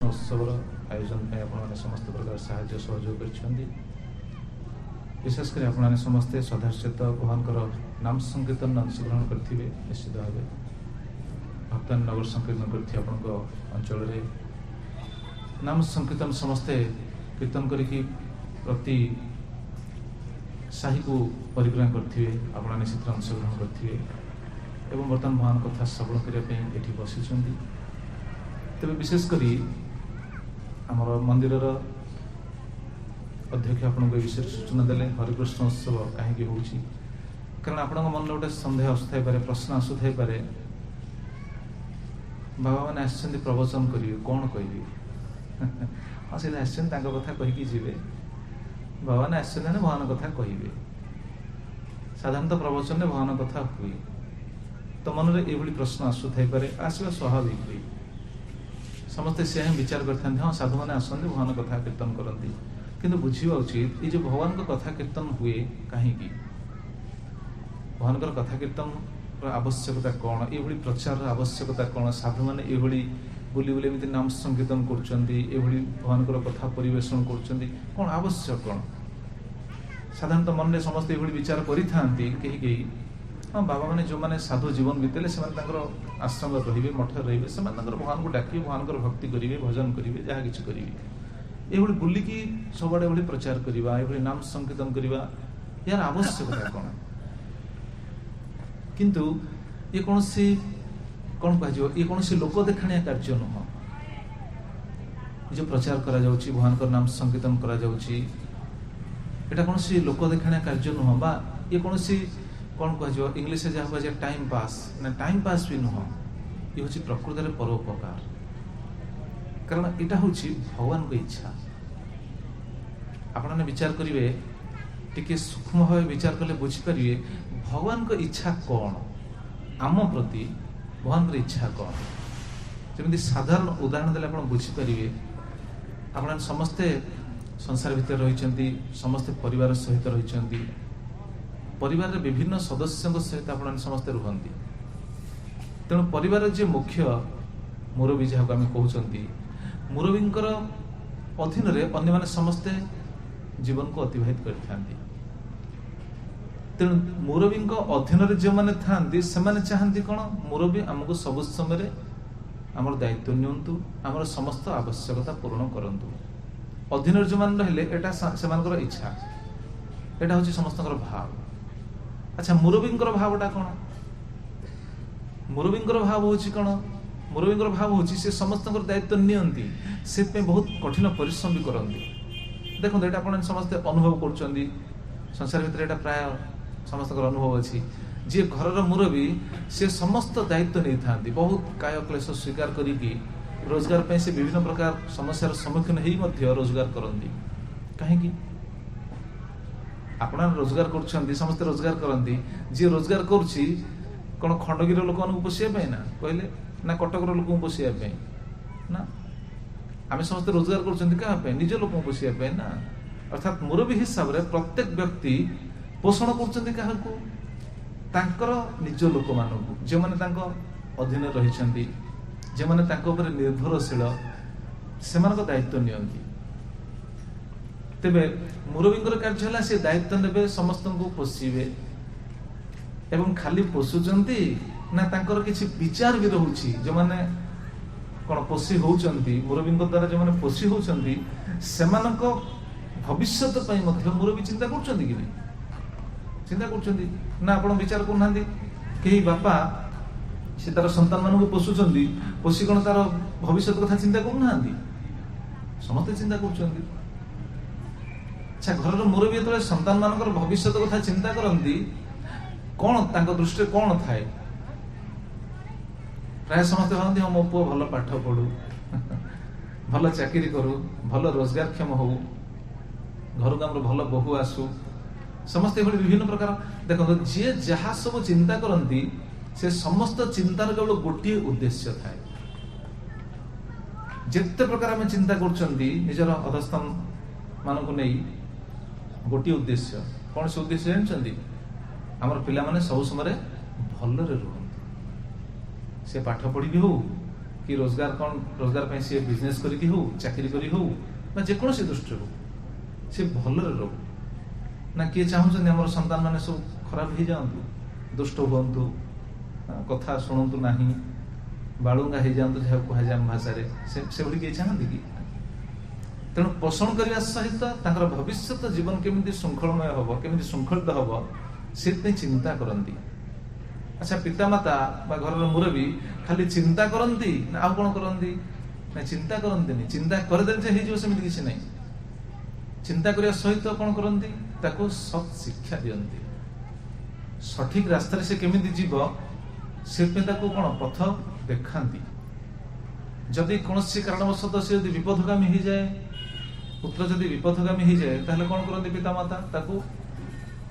उत्सव आयोजन पे आपने समस्त प्रकार साहाय्य सहयोग कर विशेषकर आपने समस्ते सदाश्रित भगवान नाम संकीर्तन अंशग्रहण करेंगे। निश्चित भाव भक्तान नगर संकीर्तन कर अंचल नाम संकीर्तन समस्ते कीर्तन करी प्रति साही को परिक्रमा करेंगे। आपने निश्चित अंशग्रहण करेंगे एवं बर्तमान भगवान कथा श्रवण करने ये बसी तेज विशेषकर आमर मंदिर अध्यक्ष आपन को विषय सूचना देले हरिकृष्ण उत्सव कहीं हो कारण आपण मन गोटे सन्देह आसुथाई पारे प्रश्न आसुथाई पारे बाबा मैंने आसछन्ति प्रवचन करिवे कौन कहबे हाँ से आसछन्ति तांको कथा कहिकी जीवे बाबा ने आसछन्ति भगवान कथा कहिबे साधारणतः प्रवचन में भगवान कथा हुए तो मन में ये प्रश्न आसुथाई पारे आसवा स्वाभाविक हुए समस्ते से विचार करते हाँ साधु मैंने आसते भगवान कथा कीर्तन करती किंतु बुझा उचित ये जो भगवान को कथा कीर्तन हुए कहीं भगवान कथा कीर्तन आवश्यकता कौन ये प्रचार आवश्यकता कौन साधु मैंने ये बुली बुली नाम संकीर्तन कर भगवान कथा परिवेशन कर आवश्यक कौन साधारणतः मन में समस्त ये विचार करी हाँ बाबा मैंने जो मैंने साधु जीवन बीतेले से आश्रम रे मठ रे भगवान को डाक भगवान भक्ति करेंगे भजन करेंगे जहाँ कि करेंगे ये बुलिकी सबुआड़े प्रचार करवा ये नाम संकीर्तन करवा यार आवश्यकता कौन किंतु ये कौन सी कौन कह ये कौन सी लोक देखाणिया कार्य नुह जो प्रचार करा जाउची भगवान का नाम संकीर्तन करा जाउची एटा कौन सी लोक देखाणिया कार्य नुह बा ये कौन सी कौन कह इंग्लिश जहाँ कह टाइम पास ना टाइम पास भी नुह ये हूँ प्रकृत में परोपकार कारण यहाँ हूँ भगवान को इच्छा आपने विचार करेंगे टिके सूक्ष्म भाव विचार कले बुझीपारे भगवान को इच्छा कौन आम प्रति भगवान की इच्छा कौन जमी साधारण उदाहरण देते आप बुझीपारे आप समस्ते संसार भितर रही समस्ते परिवार सहित रही परिवार विभिन्न सदस्यों सहित आप समस्ते रुहति तेणु परिवार जे मुख्य मुरबी जहाँ आम कहते मुरबी अधीन अन्य माने समस्ते जीवन को अतिबाहित करते तेणु मुरबी अधीन जो मैंने था चाहती कौन मुरबी आमको सब समय आम दायित्व नियंतु आम समस्त आवश्यकता पूर्ण करंतु अधीन जो मैंने रही से इच्छा यहाँ हूँ समस्त भाव अच्छा मुरबी भावटा कौन मुरबी भाव हूँ कौन मुरबी भाव हूँ से समस्त दायित्व नियंती से बहुत कठिन परिश्रम भी करती देखो ये आप समस्ते अनुभव कर संसार भितर प्राय समस्त अनुभव अच्छी जी घर मुरबी से समस्त दायित्व नहीं था बहुत काय क्लेश स्वीकार करी रोजगार पे से विभिन्न प्रकार समस्यार सम्मुखीन हो रोजगार करती कहीं आप रोजगार कर समस्ते रोजगार करती जी रोजगार करुच्ची कौन खंडगिर लोक पोषापी ना कहले ना कटकर लोक पोषापी ना आम समस्त रोजगार कर निज लोक पोषापी ना अर्थात मुरबी हिसाब से प्रत्येक व्यक्ति पोषण कर निज लोक मान जो मैंने अधीन रही जो मैंने निर्भरशील से दायित्व नियंती तेबे मुरबी कार्य है से दायित्व ने समस्त को पोषिबे एवं खाली पोषुचंती ना तांकर किसी विचार भी रोची जो मैंने कौन पोषी होउचंती मुरबी द्वारा जो मैंने पोषी होउचंती सेमानक भविष्यत पई मुरबी चिंता करचंती कि चिंता करचंती ना आपण विचार करना कहीं बापा से तार संतान मान को पोषुचंती पोषी कौन तार भविष्यत कथा चिंता करना समस्ते चिंता करचंती अच्छा घर मुरबी जो संतान मान भविष्यत कथा चिंता करती कौन तांको दृष्टि कौन थाए प्राय समस्ते भावती हाँ मो पुओ भल पाठ पढ़ू भल चाकरी करू भल रोजगारक्षम हो घर को भल बहु आसू समस्ते विभिन्न प्रकार देखो जी जहाँ सब चिंता करती से समस्त चिंतार केवल गोटे उद्देश्य थाए जिते प्रकार आम चिंता कर अधस्थान मान नहीं गोटे उद्देश्य कौन से उद्देश्य जानते आमर पिला माने सब समय भलरे रुहंतु से पाठ पढ़ी भी हो कि रोजगार कौन रोजगार पे सी बिजनेस करी हो चाकरी करी हो ना जेकोसी दृष्टि हो सी भलरे रो ना किए चाहूँ आम संतान मैंने सब खराब हो जातु दुष्ट हूँ कथा शुणु ना बालुंगा हो जातु जहाँ कहुए आम भाषा से किए चाहती कि तेणु पोषण करने सहित भविष्य जीवन केमी श्रृंखलमय हम केमी श्रृंखलित हम से चिंता करती। अच्छा पितामाता घर मुरबी खाली चिंता करती ना आउ कौन करती ना चिंता करती चिंता करदे सेमती किसी ना चिंता करने सहित कौन करती ताको सत शिक्षा दियंती सठिक रास्ता से केमिति जीव से कौन पथ देखाती जदि कौन कारणवशत से विपदगामी हो जाए पुत्र जदि विपदगामी हो जाए ताहले कौन करती पितामाता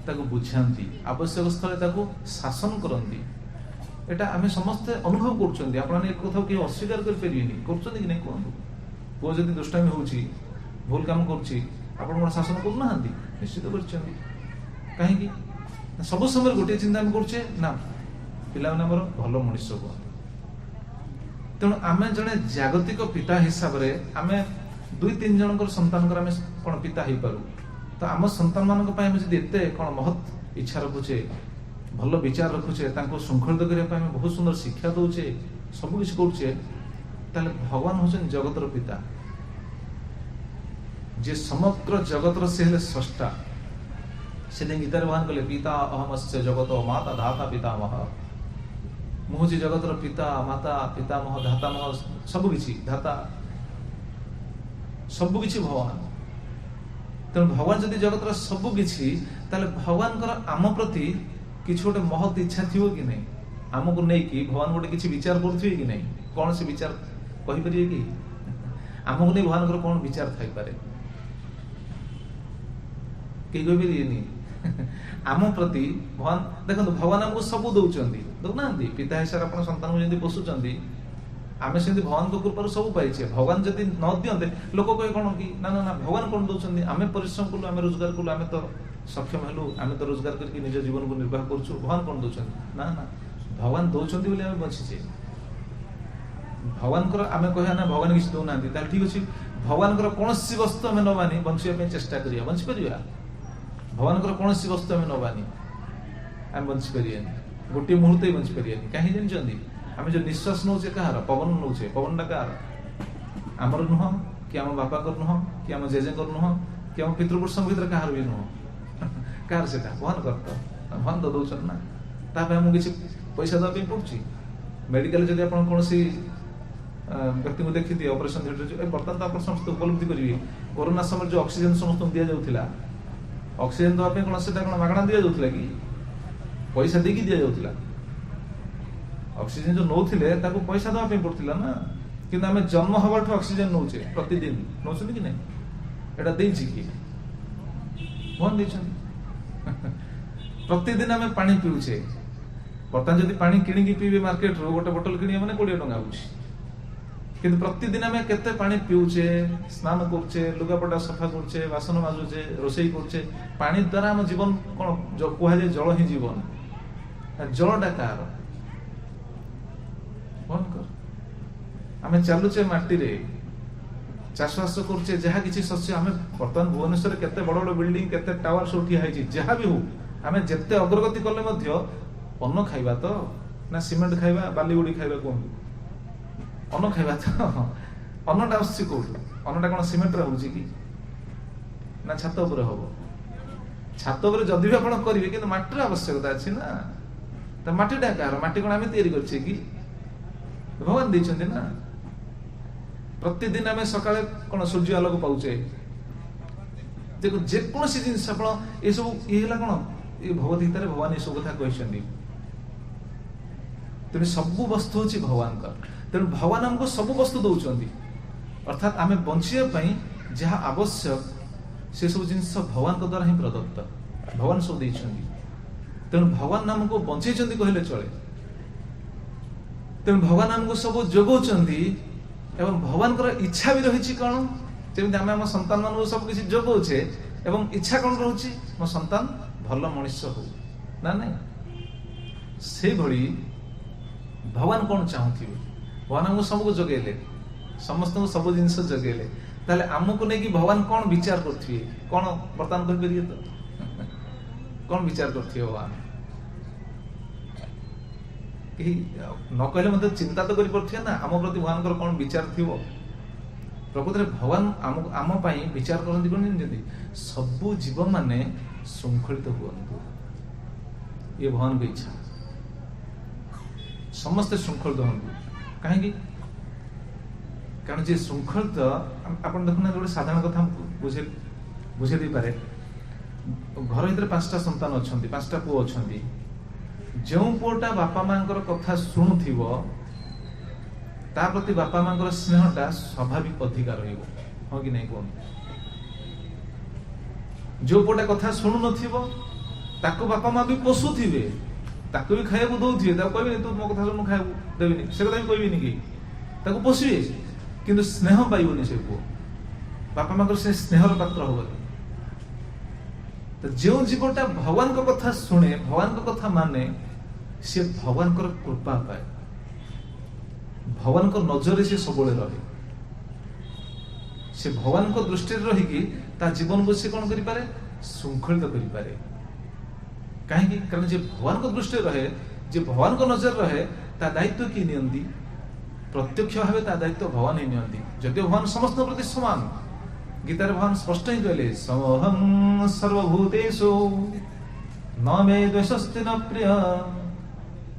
ताको बुझाती आवश्यक स्थले शासन करती एटा आम समस्ते अनुभव कर कथा कि अस्वीकार करें कि नहीं कहूँ पुओ जदि दुष्टामी हो भूल काम कर शासन करना निश्चित कहीं सब समय गोटे चिंता आम करुचे ना पिला भल मनुष्य को तेणु आम जड़े जागतिक पिता हिसाब से आम 2-3 जन संतान कौन पिता हो पारू तो आम संतान मान एत कौन महत इच्छा रखुचे भल विचार रखुचे श्रृंखलित करने बहुत सुंदर शिक्षा दौचे सबकि करुचे भगवान हूँ जगतर पिता जे समग्र जगतर से स्रष्टा से गीतार भगवान कहले पिता अहमस्य जगत माता धाता पितामह मुझे जगतर पिता माता पितामह धातामह सबकि धाता सबकि भगवान तेणु भगवान जदि जगतर सबकि भगवान आम प्रति किसी गोटे महत इच्छा थी कि नहीं आमको नहीं भगवान गोटे किसी विचार करुवे कि नहीं कौन से विचार कहीपर कि आमको नहीं भगवान कौन विचार थी पारे कई कहीपर आम प्रति भगवान देखो भगवान आमको सब दौरान दौना पिता हिसाब से आप संतान को जमी पोषुंट आम से भगवान को कृपा सब पाइचे भगवान जदि न दियंते लोक कहे कौन कि ना ना ना भगवान कौन दौरान आम परिश्रम कलु आम रोजगार कलु आम तो सक्षम हेलु आम तो रोजगार करके निज जीवन को निर्वाह करूँ भगवान कौन दौरान ना ना भगवान दौरान बोली आम बचीचे भगवान आम कह ना भगवान किसी दौना ठीक अच्छे भगवान कौन सी वस्तु आम नबानी बचाई चेष्टा करिया बंची पार भगवान कौन सी वस्तु आम नबानी आम बंची पारे गोटे मुहूर्त ही बंची पारे कहीं जानते आम जो निश्वास नौचे कहार पवन नौचे पवनटा कहार आमर नुह कि आम बापा नुह कि आम जेजे नुह कि आम पितृपुरुष भर कहार भी नुह कहार से भगवान कर भगवान तो दौरान ना ताप आमको किसी पैसा देवाई पड़ुची मेडिकल जब आप कौन व्यक्ति को देखी दिए ऑपरेशन थिएटर बर्तमान तो आप समस्त उपलब्धि करेंगे कोरोना समय जो ऑक्सीजन समस्त दि जाऊला ऑक्सीजन देवाई कौन से मागणा दि जाऊला कि पैसा देकी दि जाऊला ऑक्सीजन जो नौले पैसा देवाई पड़ता ना कि आम जन्म हवा ऑक्सीजन नौचे प्रतिदिन नौचे कि नहीं एटा देछि कि भगवान देछन प्रतिदिन आम पानी पीऊचे बर्तमान जदि पानी किणिकी पीबे मार्केट रो गोटे बोतल किणिया माने 20 टंका होउछि किंतु प्रतिदिन आम केते पानी पीऊचे स्नान करुचे लुगापटा सफा करुचे बासन माजुचे रोषेई करुचे पानी द्वारा आम जीवन कौन कह जाए जल ही जीवन जलटा कार आम चलुचे माटी रे चाषबास करुचे जहाँ किसी शस्य आम बर्तमान भुवनेश्वर केते बड़ बड़ बिल्डिंग केते टावर सब ठिया है जहाँ भी हो आम जिते अग्रगति कले अन्न खाइबा तो ना सीमेंट खाइबा बाली गुड़ी खाइबा कहूँ अन्न खाइबा तो अन्नटा आसुची कौटू अन्नटा कौन सीमेंट होउची कि ना छात उपर हम छात उपर जदि भी आप करेंगे कि माटीर आवश्यकता अच्छी ना तो माटीटा कह माटी कौन आम तैयारी करछे कि भगवान देइछन्ति ना प्रतिदिन आम सकाळे कौन सूर्य आलोक पाउचे देखो जेकोसी जिनस आप ये सब ये कौन ये भगवद्गीता भगवान ये सब कथा कहते तेणु सबू वस्तु हूँ भगवान का तेणु भगवान आमको सब वस्तु दौरान अर्थात आम बचाई जहाँ आवश्यक से सब जिनस भगवान द्वारा ही प्रदत्त भगवान सब देइछन्ति तेणु भगवान आमको बंचै कहले चले तेणु भगवान आमको सब जोगाउछन्ति एवं भगवान इच्छा भी रही कौन जमी आम आम संतान मान सब किसी जोगाउछे एवं इच्छा कौन रोचे मो संतान भल मनुष्य हो ना नहीं से भली भगवान कौन चाहूथिबे भगवान आमको सबको जगेले, समस्त को सब जिन जगेले, ताले आमको नहीं कि भगवान कौन विचार करथिबे, कौन वर्तमान कर करिए तो कौन विचार करथिबे भगवान कि न कहले मतलब चिंता तो करि परथिबे ना आम प्रति भगवान कर कौन विचार थिबो। प्रकृत रे भगवान आम पई विचार करंती कोन जदी सब जीव माने शृंखलित हुअन्तु, ये भगवान की इच्छा समस्त शृंखलित हुअन्तु। कहीं कारण जे शृंखलित आपण देखुना गोटे साधारण कथा बुझे दी पारे। घर भीतर 5टा संतान अछंती, 5टा पुओ अछंती, जो पुओटा बापा मांकर कथा शुणुथिबो ता प्रति बापा मांकर स्नेहटा स्वाभाविक अधिकार रहिबो, हो कि नहीं कोन। जो पुओटा कथा शुणु नथिबो ताको बापा मां भी पोसुथिबे, ताको भी खाइबो दउथिबे, ताको कहबे तू मो कथा शुणु खाइबो देबिनी, से कथा भी कहबिनी कि ताको पोसिबे, किंतु स्नेह पाइबोनी से पुओ, बापा मांकर से स्नेहर पात्र होबो। तो जो जीवटा भगवान को कथा शुणे, भगवान को कथा माने, से भगवान को कृपा पाए, भगवान को नजर से सब रहे, से भगवान को दृष्टि रही कि ता जीवन को से कौन करि पारे शृंखलित करि पारे। कहीं कारण जे भगवान को दृष्टि रहे, जे भगवान को नजर रहे, ता दायित्व की नियंती प्रत्यक्ष भावे ता दायित्व भगवान ही नियंती। जदि भगवान समस्त प्रति समान, गीतार भगवान स्पष्ट ही कहले समोहं सर्वभूतेषु न मे द्वेषस्ति न प्रिय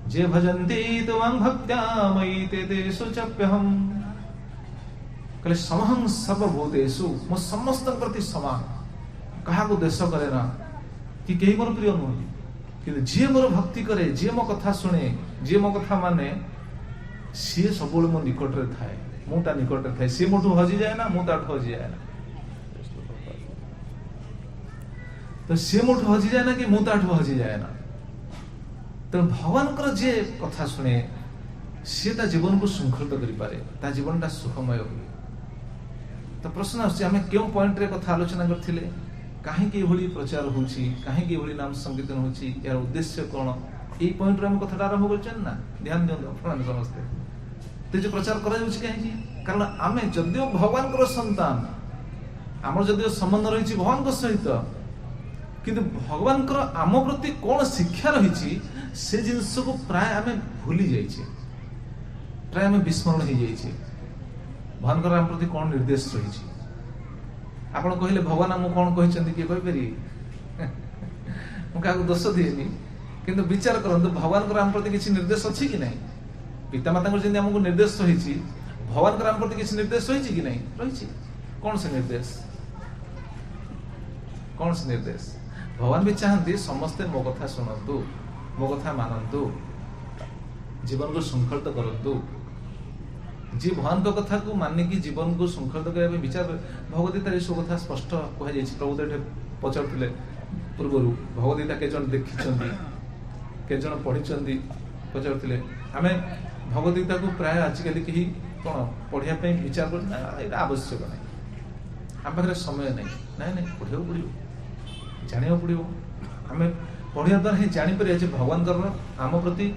जे भजन्ति त्वं भक्त्या मयि ते तेषु चाप्यहम्। कहले समहं सर्वभूतेषु, मो समस्त प्रति समान, कहा को द्वेष करे ना कि केही मोर प्रिय नुहति, किंतु जे मोर भक्ति करे, जे मो कथा सुने, जे मो कथा माने, सी सब मो निकट रे थाए, मु ता निकट रे थाए, सी मोठू हजि जाए ना, मु ताठू हजि जाए ना। तो सी मोठू हजि जाए ना कि मु ताठू हजि जाए ना। तो भगवान कर जे कथा सुने सी ता जीवन को शृंखलित करि पारे, ता जीवनटा सुखमय हुए। तो प्रश्न आछे आमे केउ पॉइंट रे कथा आलोचना करथिले, काहे कि एभली प्रचार होउची, काहे कि एभली नाम संकीर्तन होउची, यार उद्देश्य कोन, एई पॉइंट रे हम कथाटा आरंभ करछन ना। ध्यान दियौ आपण समस्ते ते जे प्रचार करा जाउची काहे कि कारण आमे जदियो भगवान कर संतान, हमर जदियो संबंध रहिची भगवान को सहित, किंतु भगवान कर आम प्रति कोन शिक्षा रहिची से जिनस को प्राय आमे भूली जाइछे, प्राय आमे विस्मरण हो जाइछे। भगवान कर आम प्रति कोन निर्देश रहिची, आपण कहिले भगवान हम कोन कहिसंती कि कहि पेरी मु का दोष दिएनी, किंतु विचार करंतु भगवान कर आम प्रति किछि निर्देश अछि कि नहीं। पिता माता को जिंदे हमको निर्देश रहिची, भगवान कर आम प्रति किछि निर्देश रहिची कि नहीं, रहिची। कौन से निर्देश, कौन से निर्देश। भगवान भी चाहती समस्ते मो कथा शुणु, मो कथा मानतु, जीवन को शृंखलित करतु। जी भगवान को कथा को मानिकी जीवन को शृंखलित करने विचार, भगवद्गीता सब कथा स्पष्ट कह प्रभु तो पचारुले पूर्व भगवद्गीता के जन देखी के जन पढ़ी पचारुले। आम भगवद्गीता को प्राय आजिकल कहीं कौन पढ़ाई विचार कर आवश्यक नहीं, आम पाखे समय नहीं, नहीं पढ़ा पड़ो, जाना पड़ो। आम पढ़ा द्वारा ही जापर भगवान आम प्रति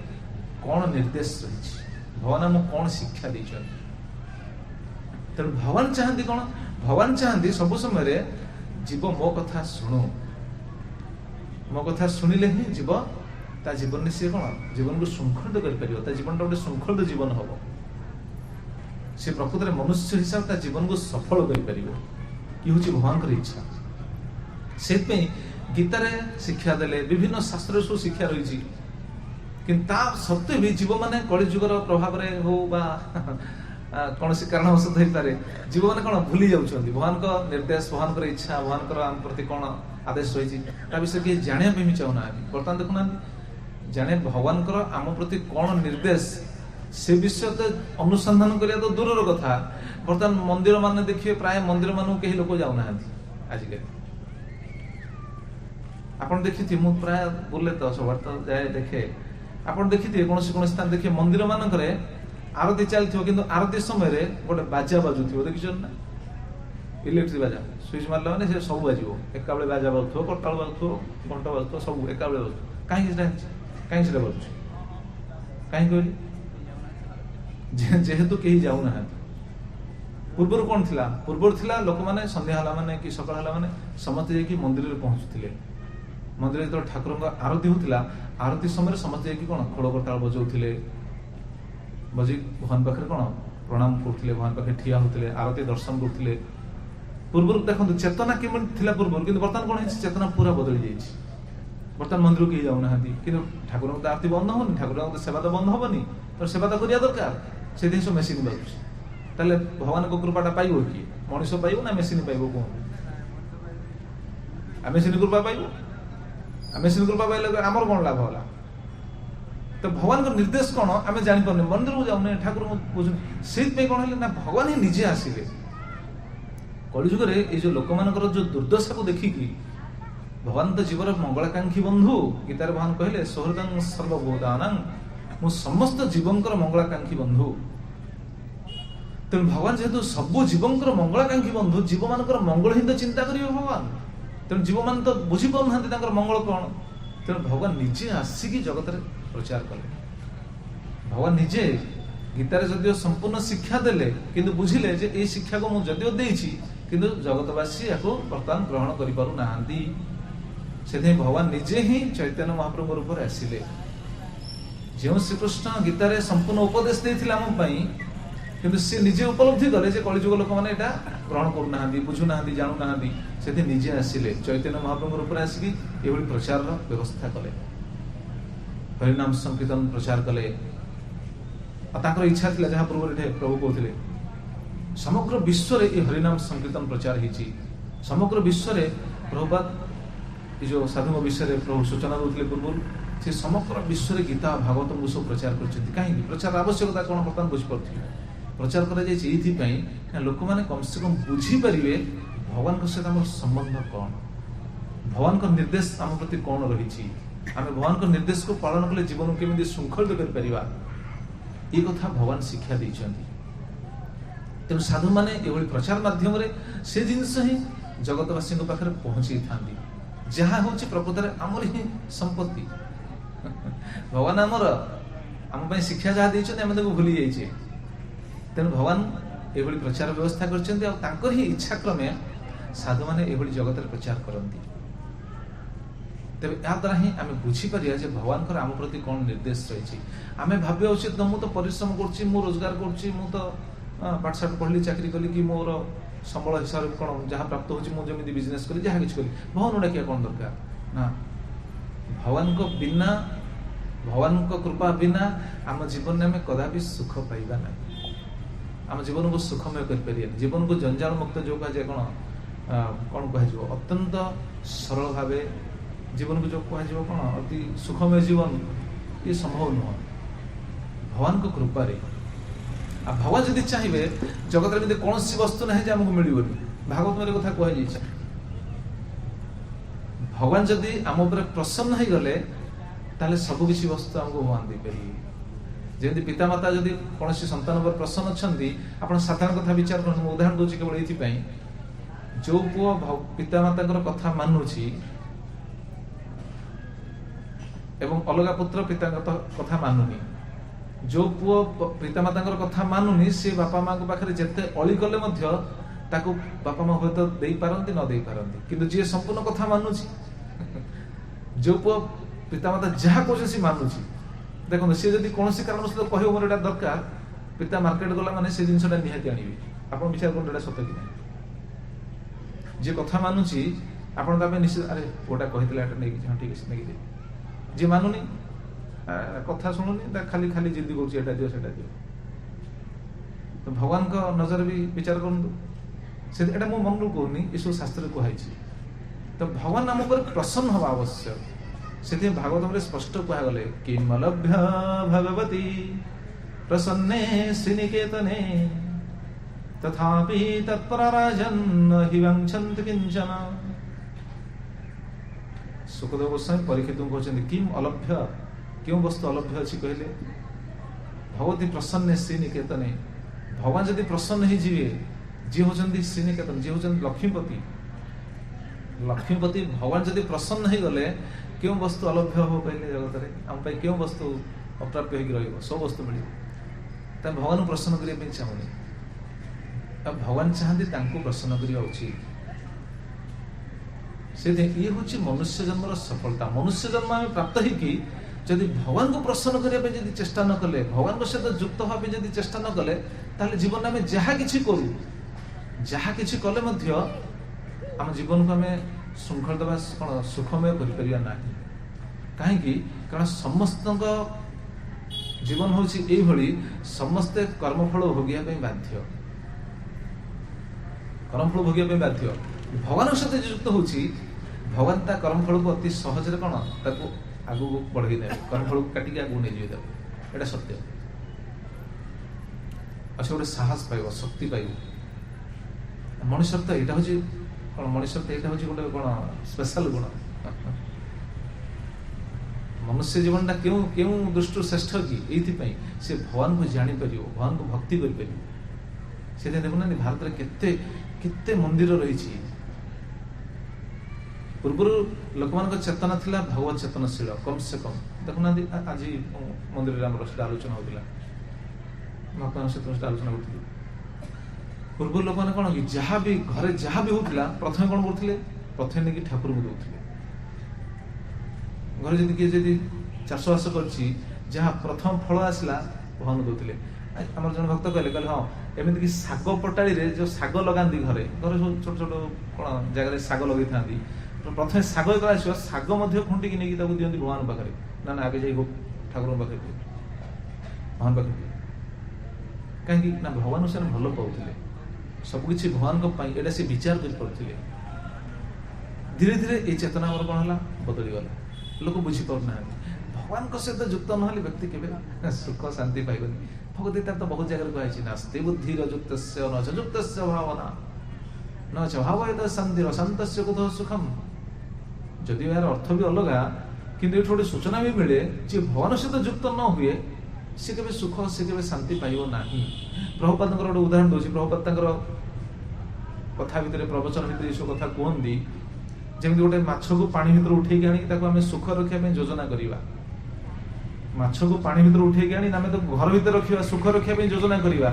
कौन निर्देश रही, भगवान आम कौन शिक्षा देते। तेणु भगवान चाहती कौन, भगवान चाहती सब समय जीव मो कथा शुणु, मो कथा शुणिले ही जीव ता जीवन में सी कौन जीवन को शृंखलित कर जीवन गोटे शृंखलित जीवन हम, से प्रकृत में मनुष्य हिसाब ता जीवन को सफल कर भगवान की इच्छा। से गीतार शिक्षा देले, विभिन्न शास्त्र सब शिक्षा रही, किंतु सत्वे भी जीव मैंने कलिजुगर प्रभाव हो कौन सी कारणवश हो पारे जीव मैंने कौन भूली जाऊँ भगवान का निर्देश, भगवान की इच्छा, भगवान का आम प्रति कौन आदेश रही विषय किए जाना भी चाहूना। बर्तमान देखुना जाने भगवान का आम प्रति कौन निर्देश से विषय तो अनुसंधान करने तो दूर कथा। बर्तमान मंदिर मान देखिए प्राय मंदिर मान कहीं लोग जाऊना आजिकल। आपन देखी मु प्राय बोले तो सब तो जाए देखे, आपन देखी कौन कौन स्थान देखिए मंदिर मानक आरती चलती किंतु आरती समय गोटे बाजा बाजुव देखी ना, इलेक्ट्रिक बाजा स्विच मारे मैंने से सब बाजो एका बेले बाजा बाजुव, करताल बाजुव, घंटा बाजुव, सब एका बेले बाजुव। कहीं बाजुच कहीं कहली जेहेतु कहीं जाऊना पूर्वर कौन थिला पूर्वर थिला लोक माने संध्या हला माने कि सकाळ हला माने समस्त जाई कि मंदिर रे पहुंचुथिले मंदिर तो ठाकुर आरती होतिला आरती समय समस्त जाई कि कोन खड़ो करताल बजाउथिले बजी भगवान पाखरे कोन प्रणाम करथिले भगवान पाखरे ठिया होतिले आरती दर्शन करथिले पूर्वर देखो चेतना केमन थिला पूर्वर किंतु वर्तमान कोन है चेतना पूरा बदली जाईछि वर्तमान मंदिर के जाऊ ना किंतु ठाकुर तो आरती बंद होनी ठाकुर तो सेवा तो बंद होनी तो सेवा तो करिया दरकार से दिन सब मेसिन बाबू ताले भगवान को कृपाटा पाइबो कि मनुष्य पाइबो ना मेसिन पाइबो को आ मेसिन कृपा पाइबो आ मेसिन कृपा पाइले हमर कोन लाभ होला तो भगवान को निर्देश कोन आमे जानि परने मंदिर को जाऊ ने ठाकुर को बुझ सेत पे कोन हले ना भगवान ही निजे आसीले कलिजुग रे ए जो लोक मानकर जो दुर्दशा को देखि कि भगवान तो जीवर मंगलाकांक्षी बंधु गीतार भगवान कहले सहृदं सर्वभूतानां मु समस्त जीवंकर मंगलाकांक्षी बंधु तेणु भगवान जेहेतु सब जीवंकर मंगलाकांक्षी बंधु जीव मानकर मंगल ही तो चिंता करिवे भगवान तेणु जीव मान तो बुझी पाउ नाहंती तांकर मंगल कोन तेणु भगवान निजे आसिकी जगत रे प्रचार कले भगवान निजे गीतार जदियो संपूर्ण शिक्षा देले किंतु बुझिले जे ए शिक्षा को मु जदियो देइछि किंतु जगतवासी याको वर्तमान ग्रहण करि पारु नाहंती से भगवान निजे ही चैतन्य महाप्रभु रूप में आसिले जो श्रीकृष्ण गीतार संपूर्ण उपदेश देथिला हम पई किंतु से निजे उपलब्धि कले जे कलिजुग लोक माने एटा ग्रहण करू नाहंती बुझु नाहंती जानु नाहंती सेति निजे आसिले चैतन्य महाप्रभु रूप में आसिकी एभली प्रचार रो व्यवस्था कले हरिनाम संकीर्तन प्रचार कले आ ताकर इच्छा थिला जहा पूर्व रे प्रभु कहथिले समग्र विश्व रे ए हरिनाम संकीर्तन प्रचार हिची समग्र विश्व रे प्रभुपाद जो साधु विषय प्रभु सूचना देते पूर्व से समग्र विश्व में गीता भागवत को सब प्रचार कर कहीं प्रचार आवश्यकता कौन बर्तमान बुझीपारे प्रचार कर लोक मैंने कम से कम बुझीपारे भगवान सहित संबंध कौन भगवान का निर्देश आम प्रति कौन रही आम भगवान का निर्देश को पालन कले जीवन केमी श्रृंखलित कर कथा भगवान शिक्षा देते तेणु साधु मैंने ये प्रचार मध्यम से जिनस ही जगतवासी पाखे पहुंची था जहाँ हूँ प्रकृत आमर ही संपत्ति भगवान आमर आम शिक्षा जहाँ देते भूली जाइए तेणु भगवान ये प्रचार व्यवस्था कर इच्छा क्रमे साधु मैंने ये जगत प्रचार करती तेज या द्वारा ही आम बुझीपर भगवान आम प्रति कौन निर्देश रही आम भाव उचित मुझे तो परिश्रम कर रोजगार कर पाठशाठ पढ़ी चाकरी कली कि मोर संबल हिसाब से कौन जहाँ प्राप्त होमी बिजनेस करी जहाँ किसी करी भगवान डाकिया कौन दरकार ना भगवान को बिना भगवान को कृपा बिना आम जीवन में आम कदापि सुख पाइबा ना आम जीवन को सुखमय कर जीवन को जंजाल मुक्त जो कह कौन कह अत्यंत सरल भाव जीवन को जो कह कौन अति सुखमय जीवन ये संभव नुह भगवान को कृपा रे आ भगवान जदि चाहिए जगत में कौन सी वस्तु ना जे आमको मिल भागवत में कथा कह भगवान जदि आम उपर प्रसन्न हो गले ताले सब किसी वस्तु आमको भगवान दे पारे जमी पितामाता जदि कौन संतान पर प्रसन्न अच्छा आप साधारण कथा विचार कर उदाहरण दूसरी केवल ये जो पुओ पितामाता कथा मानुची एवं अलग पुत्र पिता कथा मानुनी जो पुओ पितामाता कथा मानुनी सी बापा माँ पाखे जिते अली कले बापा माँ हूँ दे पारती न दे पारती किंतु जी संपूर्ण कथा मानुची जो पुओ पितामाता जहाँ कह सी मानुची देखो सी जब कौन कारण सहित कह मोर यहाँ दरकार पिता मार्केट गला माने से जिनसा निहाती आने आप विचार कर सत कि जी कथा मानुची आप निश्चित अरे पुआटा कही हाँ ठीक है नहीं जी मानुनी कथा शुणुनी खाली खाली जिद्दी कर दियो दियो तो भगवान का नजर भी विचार करूँ मो मन रू कहूनी ये सब शास्त्र कहुई तो भगवान आम पर प्रसन्न हवा आवश्यक से भागवत में स्पष्ट कहगले किमलभ्य भगवती प्रसन्ने श्रीनिकेतने तथापि तत्पर राजन् हि वाञ्छन्ति किंचन सुखदेव गोस्वामी परीक्षित कहते किम अलभ्य क्यों वस्तु अलभ्य अच्छी कहले भगवती प्रसन्न श्रीनिकेतने भगवान जदि प्रसन्न हो जी होती श्रीनिकेतन जी होती लक्ष्मीपति लक्ष्मीपति भगवान जदि प्रसन्न हो गले क्यों वस्तु अलभ्य हो कहले जगत में आम क्यों वस्तु अप्राप्य हो सब वस्तु मिल ତା ଭଗବାନଙ୍କୁ ପ୍ରସନ୍ନ କରିବା ପାଇଁ ଚାହୁଁନି। ଆଉ ଭଗବାନ ଚାହାନ୍ତି ତାଙ୍କୁ ପ୍ରସନ୍ନ କରିବା ଉଚିତ। ସେଥିପାଇଁ ଇଏ ହେଉଛି ମନୁଷ୍ୟ ଜନ୍ମର ସଫଳତା। ମନୁଷ୍ୟ ଜନ୍ମ ଆମେ ପ୍ରାପ୍ତ ହେଇକି ଯଦି ଭଗବାନଙ୍କୁ ପ୍ରସନ୍ନ କରିବା ପାଇଁ ଯଦି ଚେଷ୍ଟା ନ କଲେ, ଭଗବାନଙ୍କ ସହିତ ଯୁକ୍ତ ହେବା ପାଇଁ ଯଦି ଚେଷ୍ଟା ନ କଲେ, ତାହେଲେ ଜୀବନରେ ଆମେ ଯାହା କିଛି କରୁ, ଯାହା କିଛି କଲେ ମଧ୍ୟ ଆମ ଜୀବନକୁ ଆମେ ଶୃଙ୍ଖଳ ଦେବା କ'ଣ ସୁଖମୟ କରିପାରିବା ନାହିଁ। କାହିଁକି? କାରଣ ସମସ୍ତଙ୍କ ଜୀବନ ହେଉଛି ଏଇଭଳି, ସମସ୍ତେ କର୍ମଫଳ ଭୋଗିବା ପାଇଁ ବାଧ୍ୟ, କର୍ମଫଳ ଭୋଗିବା ପାଇଁ ବାଧ୍ୟ। ଭଗବାନଙ୍କ ସହିତ ଯୁକ୍ତ ହେଉଛି, ଭଗବାନ ତା କର୍ମଫଳକୁ ଅତି ସହଜରେ କ'ଣ ତାକୁ ଆଗକୁ ବଢ଼େଇ ଦେବେ, କର୍ମଫଳକୁ କାଟିକି ଆଗକୁ ନେଇଯିବେ ତାକୁ। ଏଇଟା ସତ୍ୟ। ଆଉ ସେ ଗୋଟେ ସାହସ ପାଇବ, ଶକ୍ତି ପାଇବ। ମଣିଷର ତ ଏଇଟା ହେଉଛି କ'ଣ, ମଣିଷର ତ ଏଇଟା ହେଉଛି ଗୋଟେ କ'ଣ ସ୍ପେଶାଲ ଗୁଣ। ମନୁଷ୍ୟ ଜୀବନଟା କେଉଁ କେଉଁ ଦୃଷ୍ଟିରୁ ଶ୍ରେଷ୍ଠ କି? ଏଇଥିପାଇଁ ସେ ଭଗବାନଙ୍କୁ ଜାଣିପାରିବ, ଭଗବାନଙ୍କୁ ଭକ୍ତି କରିପାରିବ। ସେଥିପାଇଁ ଦେଖୁନାହାନ୍ତି ଭାରତରେ କେତେ କେତେ ମନ୍ଦିର ରହିଛି। ପୂର୍ବରୁ ଲୋକମାନଙ୍କ ଚେତନା ଥିଲା ଭଗବତ ଚେତନଶୀଳ, କମ୍ ସେ କମ୍। ଦେଖୁନାହାନ୍ତି ଆଜି ମନ୍ଦିରରେ ଆମର ସେଟା ଆଲୋଚନା ହଉଥିଲା, ଭଗବାନଙ୍କ ସହିତ ସେଟା ଆଲୋଚନା କରୁଥିଲି। ପୂର୍ବରୁ ଲୋକମାନେ କ'ଣ କି ଯାହା ବି ଘରେ ଯାହା ବି ହଉଥିଲା, ପ୍ରଥମେ କ'ଣ କରୁଥିଲେ? ପ୍ରଥମେ ନେଇକି ଠାକୁରଙ୍କୁ ଦଉଥିଲେ। ଘରେ ଯଦି କିଏ ଯଦି ଚାଷବାସ କରିଛି, ଯାହା ପ୍ରଥମ ଫଳ ଆସିଲା ଭଗବାନ ଦଉଥିଲେ। ଆମର ଜଣେ ଭକ୍ତ କହିଲେ ହଁ, ଏମିତିକି ଶାଗ ପଟାଳିରେ ଯୋଉ ଶାଗ ଲଗାନ୍ତି, ଘରେ ଘରେ ସବୁ ଛୋଟ ଛୋଟ କ'ଣ ଜାଗାରେ ଶାଗ ଲଗେଇଥାନ୍ତି। ପ୍ରଥମେ ଶାଗ ଯେତେବେଳେ ଆସିବ, ଶାଗ ମଧ୍ୟ ଖୁଣ୍ଟିକି ନେଇକି ତାକୁ ଦିଅନ୍ତି ଭଗବାନ ପାଖରେ। ନା ଆଗେ ଯାଇ ଠାକୁରଙ୍କ ପାଖରେ ଦିଅ, ଭଗବାନ ପାଖରେ। କାହିଁକି ନା ଭଗବାନ ସେମାନେ ଭଲ ପାଉଥିଲେ, ସବୁକିଛି ଭଗବାନଙ୍କ ପାଇଁ ଏଇଟା ସେ ବିଚାର କରିପାରୁଥିଲେ। ଧୀରେ ଧୀରେ ଏଇ ଚେତନା ଆମର କ'ଣ ହେଲା, ବଦଳିଗଲା। ଲୋକ ବୁଝିପାରୁନାହାନ୍ତି, ଭଗବାନଙ୍କ ସହିତ ଯୁକ୍ତ ନହେଲେ ବ୍ୟକ୍ତି କେବେ ସୁଖ ଶାନ୍ତି ପାଇବନି। ଭଗବଦ୍ଗୀତା ତ ବହୁତ ଜାଗାରେ କୁହାଯାଇଛି, ନାସ୍ତି ବୁଦ୍ଧିର ଯୁକ୍ତସ୍ୟ ନ ଚ ଯୁକ୍ତସ୍ୟ ଭାବନା ନ ଚ ଭାବୟତ ଶାନ୍ତିର ଶାନ୍ତସ୍ୟ କୁତଃ ସୁଖମ୍। ଯଦିଓ ଏହାର ଅର୍ଥ ବି ଅଲଗା, କିନ୍ତୁ ଏଠୁ ଗୋଟେ ସୂଚନା ବି ମିଳେ, ଯିଏ ଭଗବାନ ସହିତ ଯୁକ୍ତ ନ ହୁଏ ସେ କେବେ ସୁଖ, ସେ କେବେ ଶାନ୍ତି ପାଇବ ନାହିଁ। ପ୍ରଭୁପାଦଙ୍କର ଗୋଟେ ଉଦାହରଣ ଦଉଛି। ପ୍ରଭୁପାଦ ତାଙ୍କର କଥା ଭିତରେ, ପ୍ରବଚନ ଭିତରେ ଏସବୁ କଥା କୁହନ୍ତି। ଯେମିତି ଗୋଟେ ମାଛକୁ ପାଣି ଭିତରେ ଉଠେଇକି ଆଣିକି ତାକୁ ଆମେ ସୁଖ ରଖିବା ପାଇଁ ଯୋଜନା କରିବା। ମାଛକୁ ପାଣି ଭିତରେ ଉଠେଇକି ଆଣି ଆମେ ତାକୁ ଘର ଭିତରେ ରଖିବା, ସୁଖ ରଖିବା ପାଇଁ ଯୋଜନା କରିବା।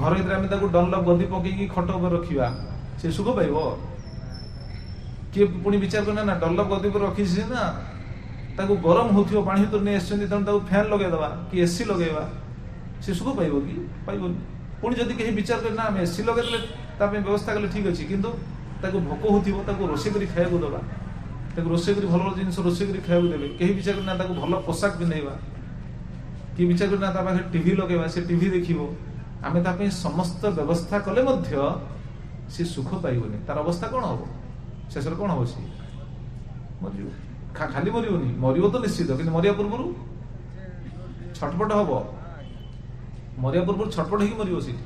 ଘର ଭିତରେ ଆମେ ତାକୁ ଡନଲପ୍ ଗଦି ପକେଇକି ଖଟ ଉପରେ ରଖିବା, ସେ ସୁଖ ପାଇବ? କିଏ ପୁଣି ବିଚାର କରେ ନା ଡନଲପ୍ ଗଦି ଉପରେ ରଖିଛି ନା, ତାକୁ ଗରମ ହଉଥିବ, ପାଣି ଭିତରେ ନେଇ ଆସିଛନ୍ତି, ତେଣୁ ତାକୁ ଫ୍ୟାନ୍ ଲଗେଇଦବା କି ଏସି ଲଗେଇବା, ସେ ସୁଖ ପାଇବ କି? ପାଇବନି। ପୁଣି ଯଦି କେହି ବିଚାର କରେ ନା ଆମେ ଏସି ଲଗେଇଦେଲେ, ତା ପାଇଁ ବ୍ୟବସ୍ଥା କଲେ ଠିକ ଅଛି, କିନ୍ତୁ ତାକୁ ଭୋକ ହଉଥିବ, ତାକୁ ରୋଷେଇ କରି ଖାଇବାକୁ ଦେବା, ତାକୁ ରୋଷେଇ କରି ଭଲ ଭଲ ଜିନିଷ ରୋଷେଇ କରି ଖାଇବାକୁ ଦେବେ। କେହି ବିଚାର କରି ନା ତାକୁ ଭଲ ପୋଷାକ ପିନ୍ଧେଇବା, କିଏ ବିଚାର କରି ନା ତା ପାଖରେ ଟିଭି ଲଗେଇବା, ସେ ଟିଭି ଦେଖିବ। ଆମେ ତା ପାଇଁ ସମସ୍ତ ବ୍ୟବସ୍ଥା କଲେ ମଧ୍ୟ ସେ ସୁଖ ପାଇବନି। ତାର ଅବସ୍ଥା କ'ଣ ହବ? ଶେଷରେ କ'ଣ ହବ? ସିଏ ମରିଯିବ। ଖାଲି ମରିବନି, ମରିବ ତ ନିଶ୍ଚିତ, କିନ୍ତୁ ମରିବା ପୂର୍ବରୁ ଛଟପଟ ହବ। ମରିବା ପୂର୍ବରୁ ଛଟପଟ ହେଇକି ମରିବ ସେଠି।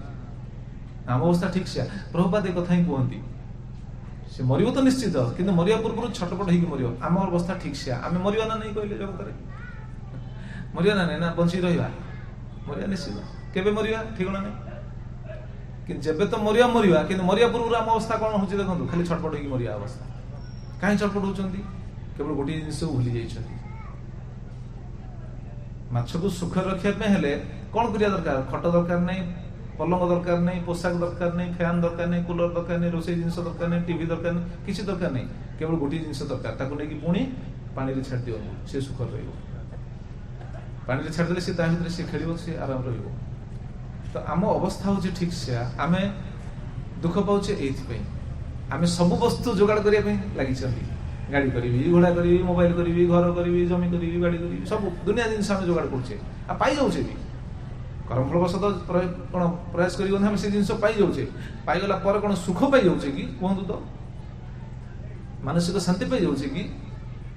ଆମ ଅବସ୍ଥା ଠିକ ସେ। ପ୍ରଭୁପାଦ ଏ କଥା ହିଁ କୁହନ୍ତି, ସେ ମରିବ ତ ନିଶ୍ଚିତ, କିନ୍ତୁ ମରିବା ପୂର୍ବରୁ ଛଟପଟ ହେଇକି ମରିବ। ଆମ ଅବସ୍ଥା ଠିକ ସେ। ଆମେ ମରିବା ନା ନାହିଁ କହିଲେ ଜଗତରେ? ମରିବା ନା ନାହିଁ? ନା ବଞ୍ଚି ରହିବା? ମରିବା ନିଶ୍ଚିତ। କେବେ ମରିବା ଠିକଣା ନାହିଁ, କିନ୍ତୁ ଯେବେ ତ ମରିବା ମରିବା, କିନ୍ତୁ ମରିବା ପୂର୍ବରୁ ଆମ ଅବସ୍ଥା କ'ଣ ହଉଛି ଦେଖନ୍ତୁ, ଖାଲି ଛଟପଟ ହେଇକି ମରିବା ଅବସ୍ଥା। କାହିଁ ଛଟପଟ ହଉଛନ୍ତି? କେବଳ ଗୋଟିଏ ଜିନିଷକୁ ଭୁଲି ଯାଇଛନ୍ତି। ମାଛକୁ ସୁଖରେ ରଖିବା ପାଇଁ ହେଲେ କ'ଣ କରିବା ଦରକାର? ଖଟ ଦରକାର ନାହିଁ, ପଲଙ୍କ ଦରକାର ନାହିଁ, ପୋଷାକ ଦରକାର ନାହିଁ, ଫ୍ୟାନ୍ ଦରକାର ନାହିଁ, କୁଲର ଦରକାର ନାହିଁ, ରୋଷେଇ ଜିନିଷ ଦରକାର ନାହିଁ, ଟିଭି ଦରକାର ନାହିଁ, କିଛି ଦରକାର ନାହିଁ। କେବଳ ଗୋଟିଏ ଜିନିଷ ଦରକାର, ତାକୁ ନେଇକି ପୁଣି ପାଣିରେ ଛାଡ଼ି ଦିଅନ୍ତୁ, ସେ ସୁଖରେ ରହିବ। ପାଣିରେ ଛାଡ଼ିଦେଲେ ସେ ତା ଭିତରେ ସେ ଖେଳିବ, ସେ ଆରାମ ରହିବ। ତ ଆମ ଅବସ୍ଥା ହଉଛି ଠିକ ସେୟା। ଆମେ ଦୁଃଖ ପାଉଛେ ଏଇଥିପାଇଁ, ଆମେ ସବୁ ବସ୍ତୁ ଯୋଗାଡ଼ କରିବା ପାଇଁ ଲାଗିଛନ୍ତି। ଗାଡ଼ି କରିବି, ଘୋଡ଼ା କରିବି, ମୋବାଇଲ କରିବି, ଘର କରିବି, ଜମି କରିବି, ବାଡ଼ି କରିବି, ସବୁ ଦୁନିଆ ଜିନିଷ ଆମେ ଯୋଗାଡ଼ କରୁଛେ, ଆଉ ପାଇଯାଉଛେ ବି। କର୍ମଫଳବଶତଃ କ'ଣ ପ୍ରୟାସ କରିବନି, ଆମେ ସେ ଜିନିଷ ପାଇଯାଉଛେ। ପାଇଗଲା ପରେ କ'ଣ ସୁଖ ପାଇଯାଉଛେ କି? କୁହନ୍ତୁ ତ। ମାନସିକ ଶାନ୍ତି ପାଇଯାଉଛେ କି?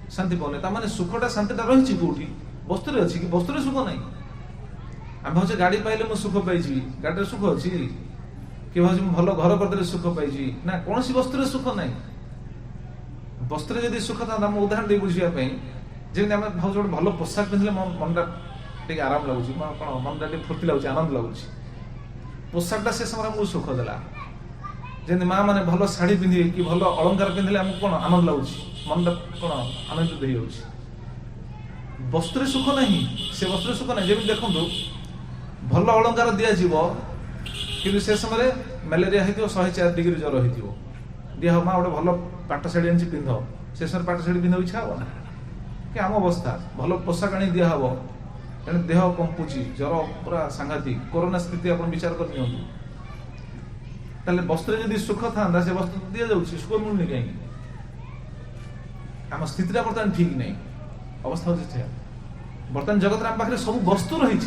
ଶାନ୍ତି ପାଉନି। ତାମାନେ ସୁଖଟା, ଶାନ୍ତିଟା ରହିଛି କୋଉଠି? ବସ୍ତୁରେ ଅଛି କି? ବସ୍ତୁରେ ସୁଖ ନାହିଁ। ଆମେ ଭାବୁଛେ ଗାଡ଼ି ପାଇଲେ ମୁଁ ସୁଖ ପାଇଯିବି, ଗାଡ଼ିରେ ସୁଖ ଅଛି? କିଏ ଭାବୁଛି ମୁଁ ଭଲ ଘର କରିଦେଲେ ସୁଖ ପାଇଯିବି? ନା, କୌଣସି ବସ୍ତୁରେ ସୁଖ ନାହିଁ। ବସ୍ତୁରେ ଯଦି ସୁଖ ଥାନ୍ତା, ମୁଁ ଉଦାହରଣ ଦେଇ ବୁଝିବା ପାଇଁ, ଯେମିତି ଆମେ ଭାବୁଛୁ ଗୋଟେ ଭଲ ପୋଷାକ ପିନ୍ଧିଲେ ମନଟା ଟିକେ ଆରାମ ଲାଗୁଛି, କ'ଣ ମନଟା ଟିକେ ଫୁର୍ତ୍ତି ଲାଗୁଛି, ଆନନ୍ଦ ଲାଗୁଛି। ପୋଷାକଟା ସେ ସମୟରେ ଆମକୁ ସୁଖ ଦେଲା। ଯେମିତି ମା ମାନେ ଭଲ ଶାଢ଼ୀ ପିନ୍ଧିବେ କି ଭଲ ଅଳଙ୍କାର ପିନ୍ଧିଲେ ଆମକୁ କ'ଣ ଆନନ୍ଦ ଲାଗୁଛି, ମନଟା କ'ଣ ଆନନ୍ଦିତ ହେଇଯାଉଛି। ବସ୍ତୁରେ ସୁଖ ନାହିଁ, ସେ ବସ୍ତୁରେ ସୁଖ ନାହିଁ। ଯେମିତି ଦେଖନ୍ତୁ, भल अलंकार दिज्व कि से समय मलेरिया हो 104 डिग्री ज्वर हो दिह माँ गोटे भल पाट शाढ़ी आनी पिंध से समय पाट शाढ़ी पिंध इच्छा हे ना कि आम अवस्था भल पोशाक आनी दिहब तेणु देह कंपुची ज्वर पूरा सांघातिक कोरोना स्थिति आप विचार कर वस्त्र जदि सुख था से वस्त्र दि जाऊँ सुख मिलूनी कहीं आम स्थिति बर्तमान ठीक नहीं अवस्था होती बर्तमान जगत आम पाखे सब वस्तु रही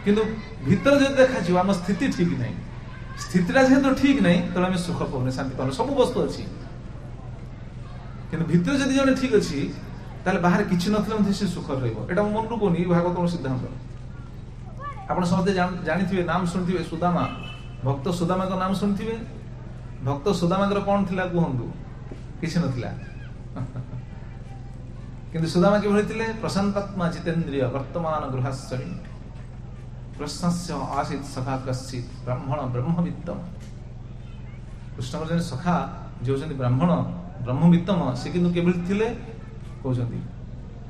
किंतु भीतर जो देखा आम स्थिति ठीक नहीं स्थितिटा जेहेतु ठीक नहीं तेणु आम सुख पाने शांति पाने सब वस्तु अच्छी किंतु भीतर जदि जड़े ठीक अच्छी ताले बाहर किसी नथिले से सुख रहा मन रू कहनी भागवत सिद्धांत आप समझते जानी नाम शुणिथे सुदामा भक्त सुदामा का नाम शुणिथे भक्त सुदामा कौन थिला कहतु किसी नथिला किंतु सुदामा कि प्रशांतात्मा जितेन्द्रिय वर्तमान गृहाश्रमी कृष्णस्य आसीत सखा कश्चित ब्राह्मण ब्रह्मवित्तम कृष्ण जन सखा जो ब्राह्मण ब्रह्मवित्तम से किंतु केवल थिले कहते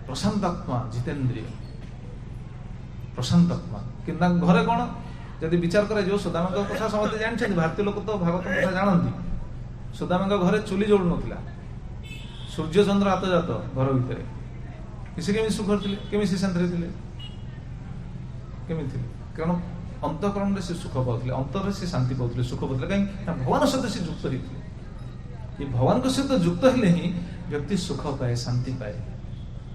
प्रशांतात्मा जितेन्द्रिय प्रशांतात्मा कि घरे कौन जदि विचार करे जो सुदामा कथा समझते जानते भारतीय लोक तो भागवत कथा जानती सुदामा घरे चुली जोड़ ना सूर्य चंद्र हाथ जात घर भितर से केमी सुख केमी से शांति थे केमी थे कारण अंतकरण से सुख पाते अंतर से शांति पाते सुख पाते कहीं भगवान सहित से युक्त होते ये भगवान सहित युक्त हेले ही व्यक्ति सुख पाए शांति पाए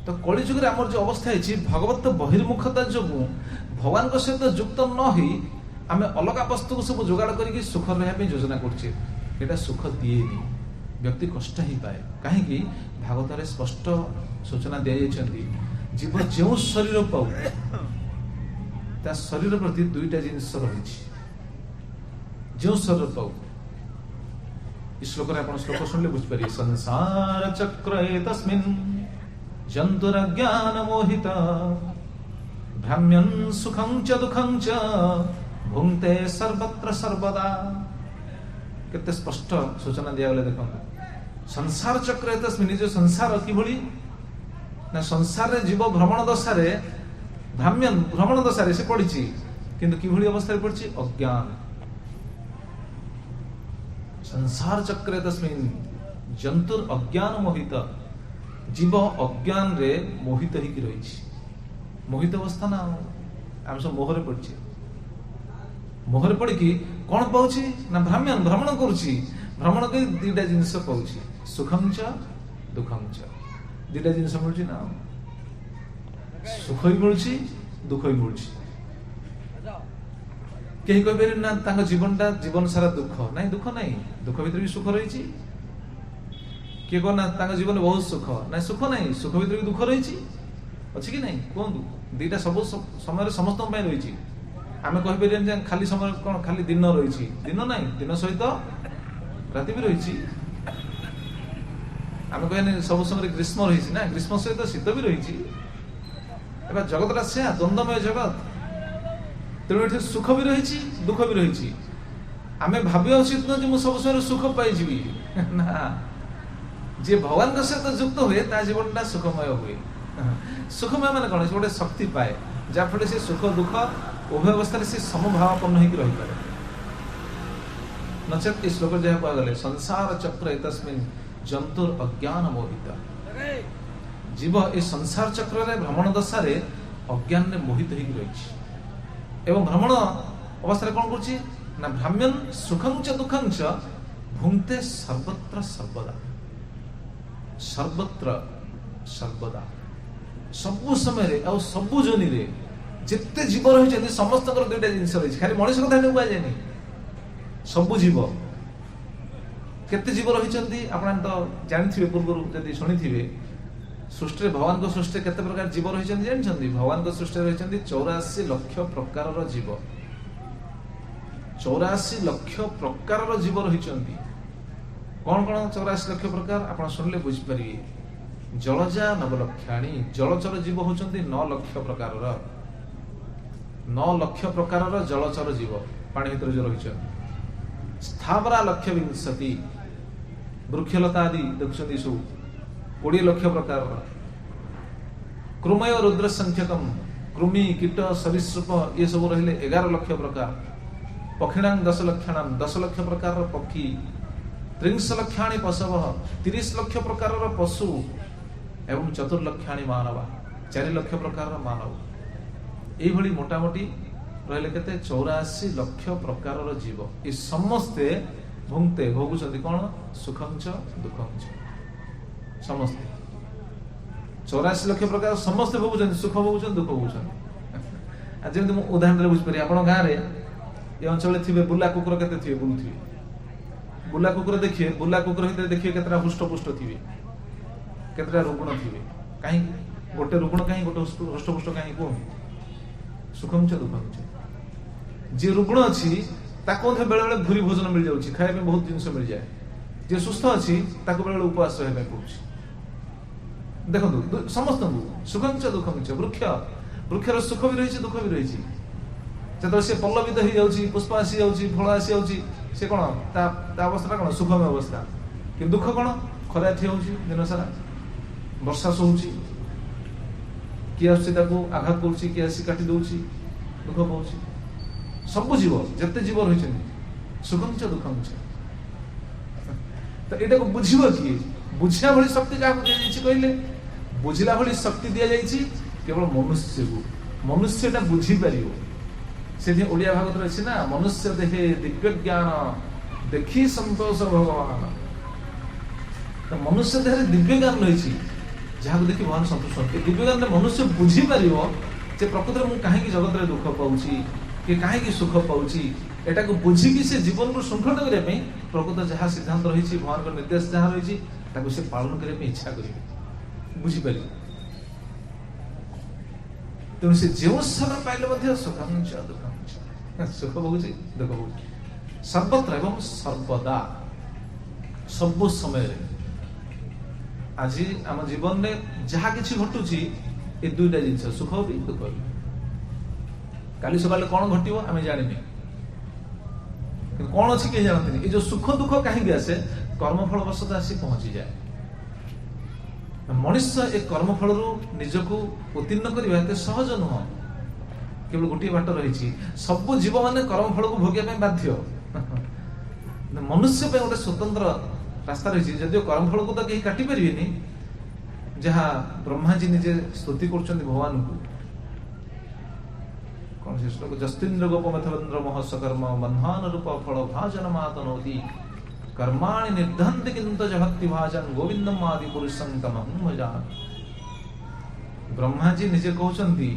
तो कली जुग आम जो अवस्था है भगवत बहिर्मुखता जो भगवान सहित युक्त न हो आम अलग वस्तु को सब जोगाड़ करके सुख रहा योजना कर सुख दिए व्यक्ति कष्ट ही पाए कहीं भागवत स्पष्ट सूचना दी जाती जीव जो शरीर पाऊ ता शरीर प्रति दुईटा जिनस रही जो शरीर पाऊ इस श्लोक आप श्लोक शुणिले बुझीपारे संसार चक्र तस्मिन् जंतुरज्ञान मोहित भ्राम्यन् सुखं च दुखं च भुंक्ते सर्वत्र सर्वदा केते स्पष्ट सूचना दिया गले देखो संसार चक्र तस्मिन् जो संसार किभली ना संसार रे जीव भ्रमण दशा रे भ्राम्यन् भ्रमण दशा रे से पड़ी किंतु किभली अवस्था रे पड़ी अज्ञान संसार चक्र तस्मिन् जंतुर अज्ञान मोहित जीव अज्ञान रे मोहित ही रही मोहित अवस्था ना आम सब मोहरे पड़ी मोहरे पड़ी कि कौन पाऊँ ना भ्राम्यन भ्रमण करुच्ची भ्रमण कर दीटा जिनस पाऊँ सुखम च दुखम च दीटा जिनस मिलूँ ना सुख भी मिलूँ दुख भी मिलूँ कहीं कहीपर ना जीवनटा जीवन सारा दुख ना दुख नहीं दुख भीतर भी सुख रही किए कह जीवन बहुत सुख ना सुख नहीं सुख भीतर भी दुख रही अच्छी कि नहीं कहतु दीटा सब समय समस्त रही आम कहीपर खाली समय कौन खाली दिन रही दिन ना दिन सहित राति भी रही आम कह सब समय ग्रीष्म रही ना ग्रीष्म सहित शीत भी रही जगत से द्वंद्वमय जगत तेणु ये सुख भी रही दुख भी रही आम भाव उचित न सब समय सुख पाई ना जी भगवान सहित युक्त हुए जीवनटा सुखमय हुए सुखमय मान कौन गोटे शक्ति पाए जहाँफल से सुख दुख उभय अवस्था से समभावापन्न होकर रही पारे नचेत इस श्लोक जहाँ कहगले संसार चक्र तस्मिन् जंतुर अज्ञान मोहित जीव ए संसार चक्र रे भ्रमण दशा रे अज्ञान रे मोहित होकर रही एवं भ्रमण अवस्था कौन कर भ्राम्यन सुखं च दुखं च भुंक्ते सर्वत्र सर्वदा सर्वत्र सर्वदा सबु समय सबु जोनि रे जिते जीव रही समस्त दुईटा जिनस रही खाली मनुष्य कथा नहीं कहुए सबु जीव केते जीव रही आप तो जानी पूर्व जब शुणी सृष्टि भगवान को सृष्टि केते प्रकार जीव रही जानते भगवान को सृष्टि रही 84 लाख प्रकार जीव 84 लाख प्रकार जीव रही कौन कौन 84 लाख प्रकार आप शुणिले बुझीपारे जलजा नवलक्षाणी जलचर जीव होती 9 लाख प्रकार 9 लाख प्रकार जलचर जीव पानी भीतर जो रही स्थावरा लक्ष विंशति वृक्षलता आदि देखुं सब 20 लाख प्रकार कृमय रुद्र संख्यकम कृमि कीट सरीसृप ये सब रहिले 11 लक्ष प्रकार, पक्षिणां 10 लक्षणां 10 लक्ष प्रकार पक्षी, 30 लक्षाणि पशव 30 लक्ष प्रकार पशु एवं 4 लक्षाणि मानव 4 लक्ष प्रकार मानव, यही मोटामोटी रहिले केते 84 लक्ष प्रकार जीव। ये समस्ते भुंक्ते भोगुचंती कौन सुखं च दुखं च, समस्ते 84 लक्ष प्रकार समस्ते भोगुचंती, सुख भोगुचंती दुख भोगुचंती। जमी मुझे उदाहरण बुझीपारे आप गाँव में ये अंचल थे बुला कुकुर केते थे बुलुवे, बुला कुकुर देखिए, बुला कुकुर हित देखिए केतटा हुष्टपुष्ट थे, केतटा रुग्ण थे, कहीं गोटे रुग्ण कहीं गोटे हुष्टपुष्ट कहीं कौन सुखम च दुखम च। जी रुग्ण अच्छी बेले बेले भूरी भोजन मिल जाऊँ, खाया बहुत जिनस मिल जाए, जी सुस्थ अच्छी बेले बेले उपवास रहा पड़े। देखो समस्त सुखम च दुखम च, वृक्ष वृक्षर सुख भी रही दुख भी रही, जो सी पल्लवित हो जाऊँगी, पुष्प आसी जाऊँगी, फल आसी जाऊँगी, सी कौन अवस्था कौन सुखमय अवस्था, कि दुख कौन खरा एठी होउची दिन सारा, वर्षा सोउची, किए आसी आघात करुच्ची, किए आसी काटी दौची, दुख पाऊँ। सब जीव जिते जीव रही सुखम च दुखम च, तो यहाँ को बुझे किए, बुझा भाई शक्ति क्या कहले, बुझला भाई शक्ति दि जाइए केवल मनुष्य को, मनुष्यटा बुझीपर से ओडिया भागवत अच्छी ना, मनुष्य देहे दिव्य ज्ञान देखी संतोष भगवान, तो मनुष्य देह दिव्य ज्ञान रही जहाँ देखिए भगवान संतुष्ट। दिव्य ज्ञान मनुष्य बुझीपर प्रकृत में मुझे कहीं जगत में दुख पाऊँ कि कहीं सुख पाऊँ, एटा को बुझिकी से जीवन को श्रृंखलित करने प्रकृत जहाँ सिद्धांत रही भगवान का निर्देश जहाँ रही से पालन करने इच्छा करेंगे, बुझीपर। तेणु से जो स्तर पाइले सुखम च दुखम च, सुख भोगुची दुख भोगुची सर्वत्र एवं सर्वदा सब समय। आज आम जीवन में जहाँ किसी घटुची ये दुईटा जिनस सुख भी दुख भी, काली सकाले कौन घटो आम जानी कौन अच्छी कहीं जानते। ये जो सुख दुख कहीं आसे कर्मफल बसत आसी पहुंची जाए। मनुष्य एक कर्मफल निजक उत्तीर्ण करने सहज नुह, केवल गोटे बाट रही सब जीव मैंने कर्मफल को भोगे बाध्य। मनुष्य गोटे स्वतंत्र रास्ता रही, जदिव कर्मफल को तो कहीं काटी पारे, जहाँ ब्रह्मा जी निजे स्तुति कर भगवान को कौन से श्लोक, जस्तिन्द्र गोपमेथवेन्द्र महस्कर्म बंधान रूप फल भाजन मातनोति कर्माणि निर्धन्ति किंतु भक्ति भाजन गोविंदम आदि पुरुषं तमहं भजामि। ब्रह्मा जी निजे कहते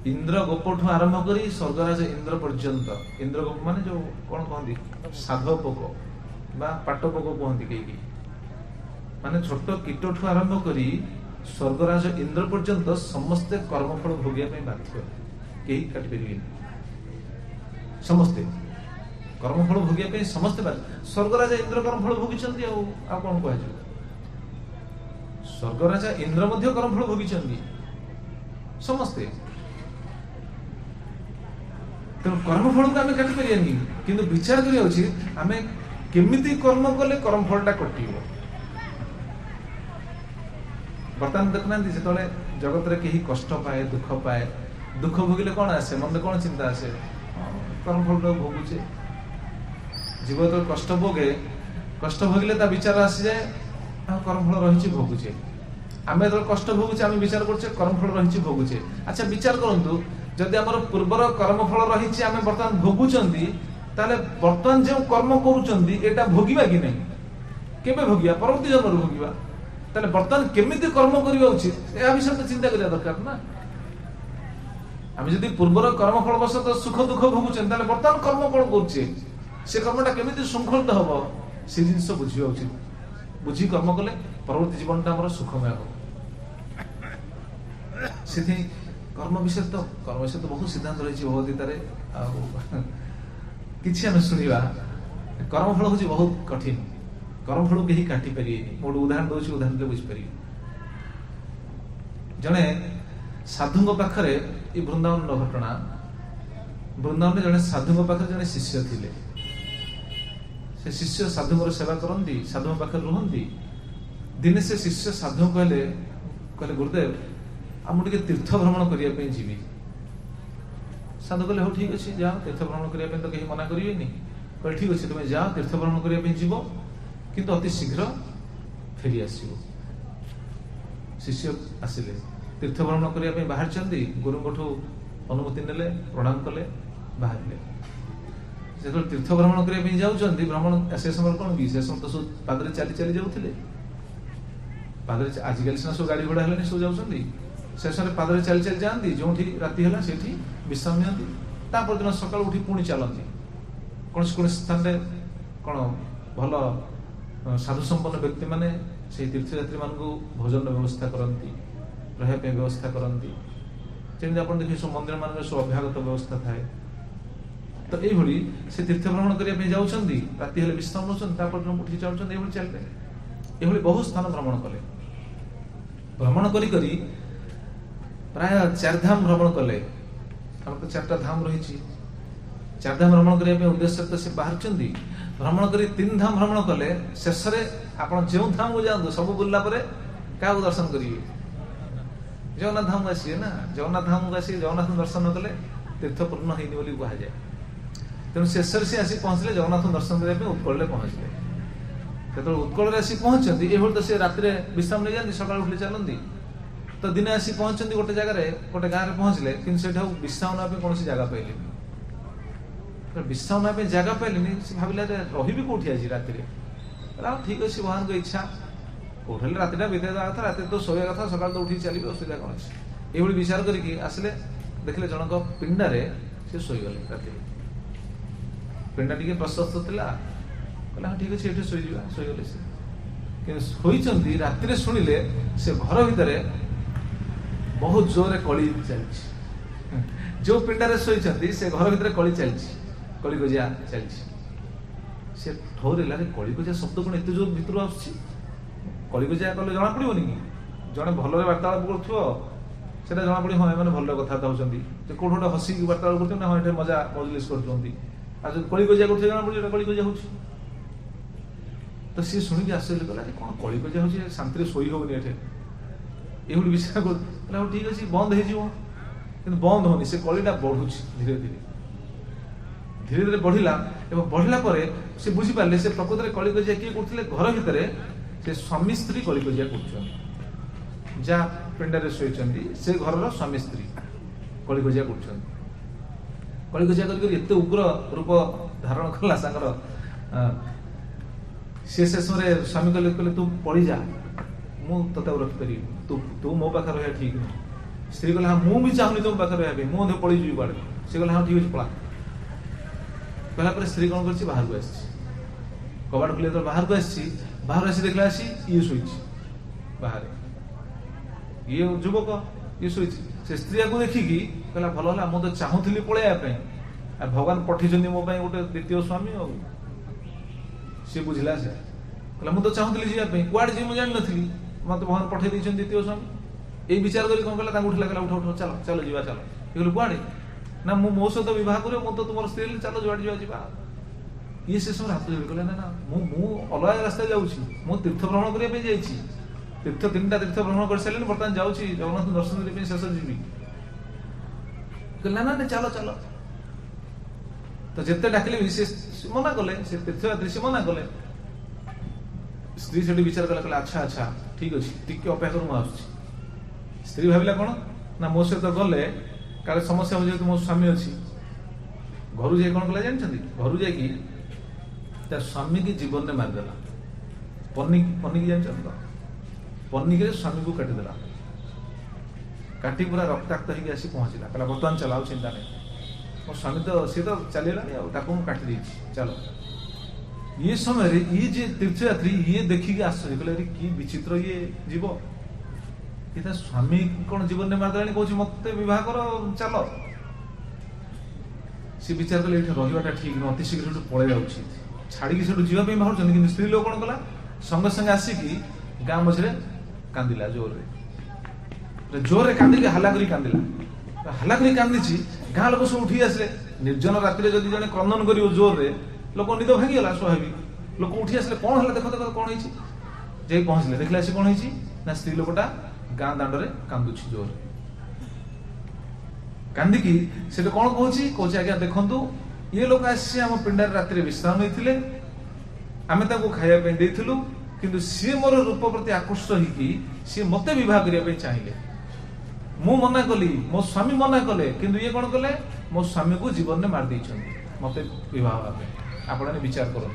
इंद्र गोपठू आरंभ करी स्वर्गराज इंद्र पर्यंत, इंद्र गोप माने जो कौन कहती साधपोक बा पाटपोक कहती कहीं, माने छोट कीटठू आरंभ करी स्वर्गराज इंद्र पर्यंत समस्ते कर्मफल भोगिया बाध्य, कहीं काटी पारे समस्ते कर्मफल भोगिया समस्ते बाध्य। स्वर्गराज इंद्र कर्मफल भोगी कौन कह, स्वर्गराजा इंद्र कर्मफल भोगी समस्ते, तेणु कर्मफल को आम काटी पारे, किंतु विचार करा आम केमिति कर्म कले कर्मफलटा कटिब। बर्तमान देखना जो जगत में कहीं कष्ट पाए दुख पाए, दुख भोगिले कौन आसे मन कौन चिंता आसे, कर्मफल भोगुचे। जीव तो कष्ट भोगे, कष्ट भोगिले विचार आसी जाए कर्मफल रही भोगुचे। आम जो कष्ट भोगुचे आम विचार करुचे कर्मफल रही भोगुचे। अच्छा विचार करूँ, जदि आम पूर्वर कर्मफल रही आम बर्तमान भोगुंट, ताले बर्तमान जो कर्म करुँचा भोगिबा कि नहीं, केबे भोगिबा परवर्ती जन्म भोगिबा, ताले बर्तमान केमिति कर्म करबा उचित या विषय तो चिंता करिया दरकार ना। आम जदि पूर्वर कर्मफल बसत सुख दुख भोगुचे, ताले बर्तमान कर्म कौन करुचे, से कर्मटा केमिति शृंखलित हम से जिनस बुझा उचित। बुझी कर्म कले परवर्ती जीवनटा हमर सुखमय हो। से कर्म विषय तो बहुत सिद्धांत रही भगवद्गीतार, किसी आम शुणा। कर्मफल हूँ बहुत कठिन, कर्मफल को कहीं काटी पारे। गोटे उदाहरण दूसरी, उदाहरण बुझीपर। जड़े साधु पाखे ये वृंदावन घटना, वृंदावन जड़े साधु पाखे जड़े शिष्य थे, से शिष्य साधु सेवा करती, साधु पाखे रुहति। दिने से शिष्य साधु कहले गुरुदेव मुझे तीर्थ भ्रमण करने जी। साधु कहले हो ठीक अच्छे जाओ तीर्थ भ्रमण करने तो कहीं मना करेनि। कहले ठीक अच्छे तुम्हें जाओ तीर्थ भ्रमण करने जीव किंतु अति शीघ्र फेरी आसो। शिष्य आसिले तीर्थ भ्रमण करने बाहर गुरुठू अनुमति नेले प्रणाम कले बाहर जो तीर्थ भ्रमण करने जाऊँच भ्रमण से समय कौन कि से समय तो सब पादरे चली चली जाऊे पादरे आजिकल सीना सब गाड़ी घोड़ा है सब जाऊँच से समय पादरे चली चली जाती जो राति है से विश्राम नि दिन सका उठी पुणी चलती कौन कौन स्थान कौन भल साधु संपन्न व्यक्ति माने से तीर्थयात्री मान भोजन व्यवस्था करती रहा व्यवस्था करती जमी आप देखिए सब मंदिर मान सब अभ्यागत व्यवस्था थाए। तो ये से तीर्थ भ्रमण करने जाऊँगी राति हेल्ले विश्राम नौकर उठी चलते ये चलते ये बहुत स्थान भ्रमण कले भ्रमण करी प्राय 4 धाम भ्रमण कले। हम तो 4टा धाम रही 4 धाम भ्रमण करने उद्देश्य तो से बाहर भ्रमण कर 3 धाम भ्रमण कले शेष आप जो धाम को जातु सब बुलला क्या दर्शन करेंगे जगन्नाथ धाम को आसिए ना जगन्नाथ धाम को आसिए जगन्नाथ दर्शन कले तीर्थ पूर्ण होनी बोली कहुए। तेणु शेष से आसी पहुँचले जगन्नाथ दर्शन करने उत्कल पहुँचले जो उत्कल आसी पहुँचती ये तो से राति विश्राम नहीं जाती सका उठे चलती तो दिने आसी पहुँचती गोटे जगह गोटे गाँव में पहुँचले कि विश्राम ना कौन जगह पाइले विश्राम ना जगह पाइले से भाविले रही कौटी आज राति ठीक अच्छे भगवान को इच्छा कौटे रातिटा बितेदा कथा राति तो शोया कथा सका तो उठी चलिए असुविधा कौन अच्छे ये विचार करके आसिले देखले जनक पिंडारे से शोगले राति पिंडा टी प्रशस्त था कहला हाँ ठीक अच्छे ये शोगले से राति शुणिले से घर भितर बहुत जोर कली चली जो पिंडारे शोई से घर भितर कली चली कली गजिया चली से ठौरला कली गजिया शब्द कौन एत जोर भितर आस कली गजिया कले जना पड़ोनी कि जड़े भल वार्तालाप कर जना पड़े हाँ मैंने भल कथबार्ता होती कौट गोटे हसिक वार्तालाप कर हाँ ये मजा मजलिस कर कली गजिया कर जना पड़े कली गजिया हो तो सी शुणी आश्चर्य कला कौन कली गजिया हो शांति शोई होनी ये विचार कर ठीक अच्छे बंद हो बंद होनी से कलीटा बढ़ू धीरे धीरे धीरे धीरे बढ़ला बढ़ला से बुझीपारे से प्रकृत में कली गजिया किए करते घर भितर से स्वामी स्त्री कली गजिया कर जहाँ पिंडारे शोई से घर स्वामी स्त्री कली गजिया कर कली गजिया करते उग्र रूप धारण कला से शेष में स्वामी कहले तू पड़ी जा मुझे रखिपारि तू मो पाखे रहा ठीक नहीं। स्त्री कहला हाँ मुझे चाहूनी तुम पाखे रहा मुझे पड़ी जी बाड़े से कहला हाँ ठीक अच्छे पड़ा कहला स्त्री कौन कर बाहर को आसी कबाट खुले बाहर को बाहर आसी देखला आसी ये शोई बाहर ये युवक ये शोई से स्त्री को देखिकी कहला भल है मुझे तो चाहूली पलैया भगवान पठे मो गोटे द्वितीय स्वामी सी बुझला से कहला मुझे तो चाहूली जावाई कुआड़े जी मुझे जानी नी मत भगवान पठे द्वितीय स्वामी ये विचार कर कौन कहला उठला कहला उठ उठ चलो चलो जीवा चलो ये कुआड़े ना मो सहित बह कर तो तुम स्त्री चलो जुआड़े जा ये से समय हाथ जोड़ी कहले ना मु अलग रास्ता जाऊँगी मु तीर्थ भ्रमण करने जाइए तीर्थ 3टा तीर्थ भ्रमण कर सारे बर्तमान जाऊँगी जगन्नाथ दर्शन करने शेष जी कहले ना ना चलो चलो तो जिते डाकिले भी से मना कले से तीर्थयात्री से मना कले स्त्री से विचार कला अच्छा अच्छा ठीक अच्छे टी अपेक्षा कर मुझे स्त्री भाविला कौन ना मो सहित गले काले समस्या हो जाए मो स्वामी अच्छी घर जा कौन कला जानते घर जा स्वामी की जीवन में मारिदेला पन्नी जानते तो पन्नी के स्वामी को काटिदेला काटी पूरा रक्ताक्त होगी आसी पहुँचला कहला बर्तमान चलाओ चिंता नहीं मो स्वामी तो सी तो चलिए काटी चलो ये समय ये जे तीर्थयात्री ये देखिए आश्चर्य कहले कि विचित्र ये जीव ये स्वामी कौन जीवन में मारदेला कह मत बह कर चल सी विचार कले रहा ठीक न अति शीघ्र पलि जाऊँगी छाड़ी जावाई बाहर कि स्त्री लोक कौन कला संगे संगे आसिकी गाँ मझे कांदिला जोर जोर कांदिकी हल्ला कर कांदिला हल्ला कर कांदी गाँ लोक सब उठी आसले निर्जन राति जब जड़े क्रंदन कर जोर रे लोक निद भांगीगला स्वाभाविक लोक उठी आसले कौन है देख देख कौन है पहुंचले देखला सी कौन है ना स्त्री लोकटा गाँ दांडे कांदुची जोर କାନ୍ଦିକି ସେଠି କଣ କହୁଛି ଆଜ୍ଞା ଦେଖନ୍ତୁ ये लोक आसी आम पिंडार राति विश्राम नहीं आमे ताको खाया पे देथिलु किंतु सी मोर रूप प्रति आकृष्ट होइकी सी मते विवाह करिया पे चाहिए मु मना कली मो स्वामी मना कले किंतु ये कौन कले मो स्वामी को जीवन में मार देछन मते विवाह भावे आपण विचार करो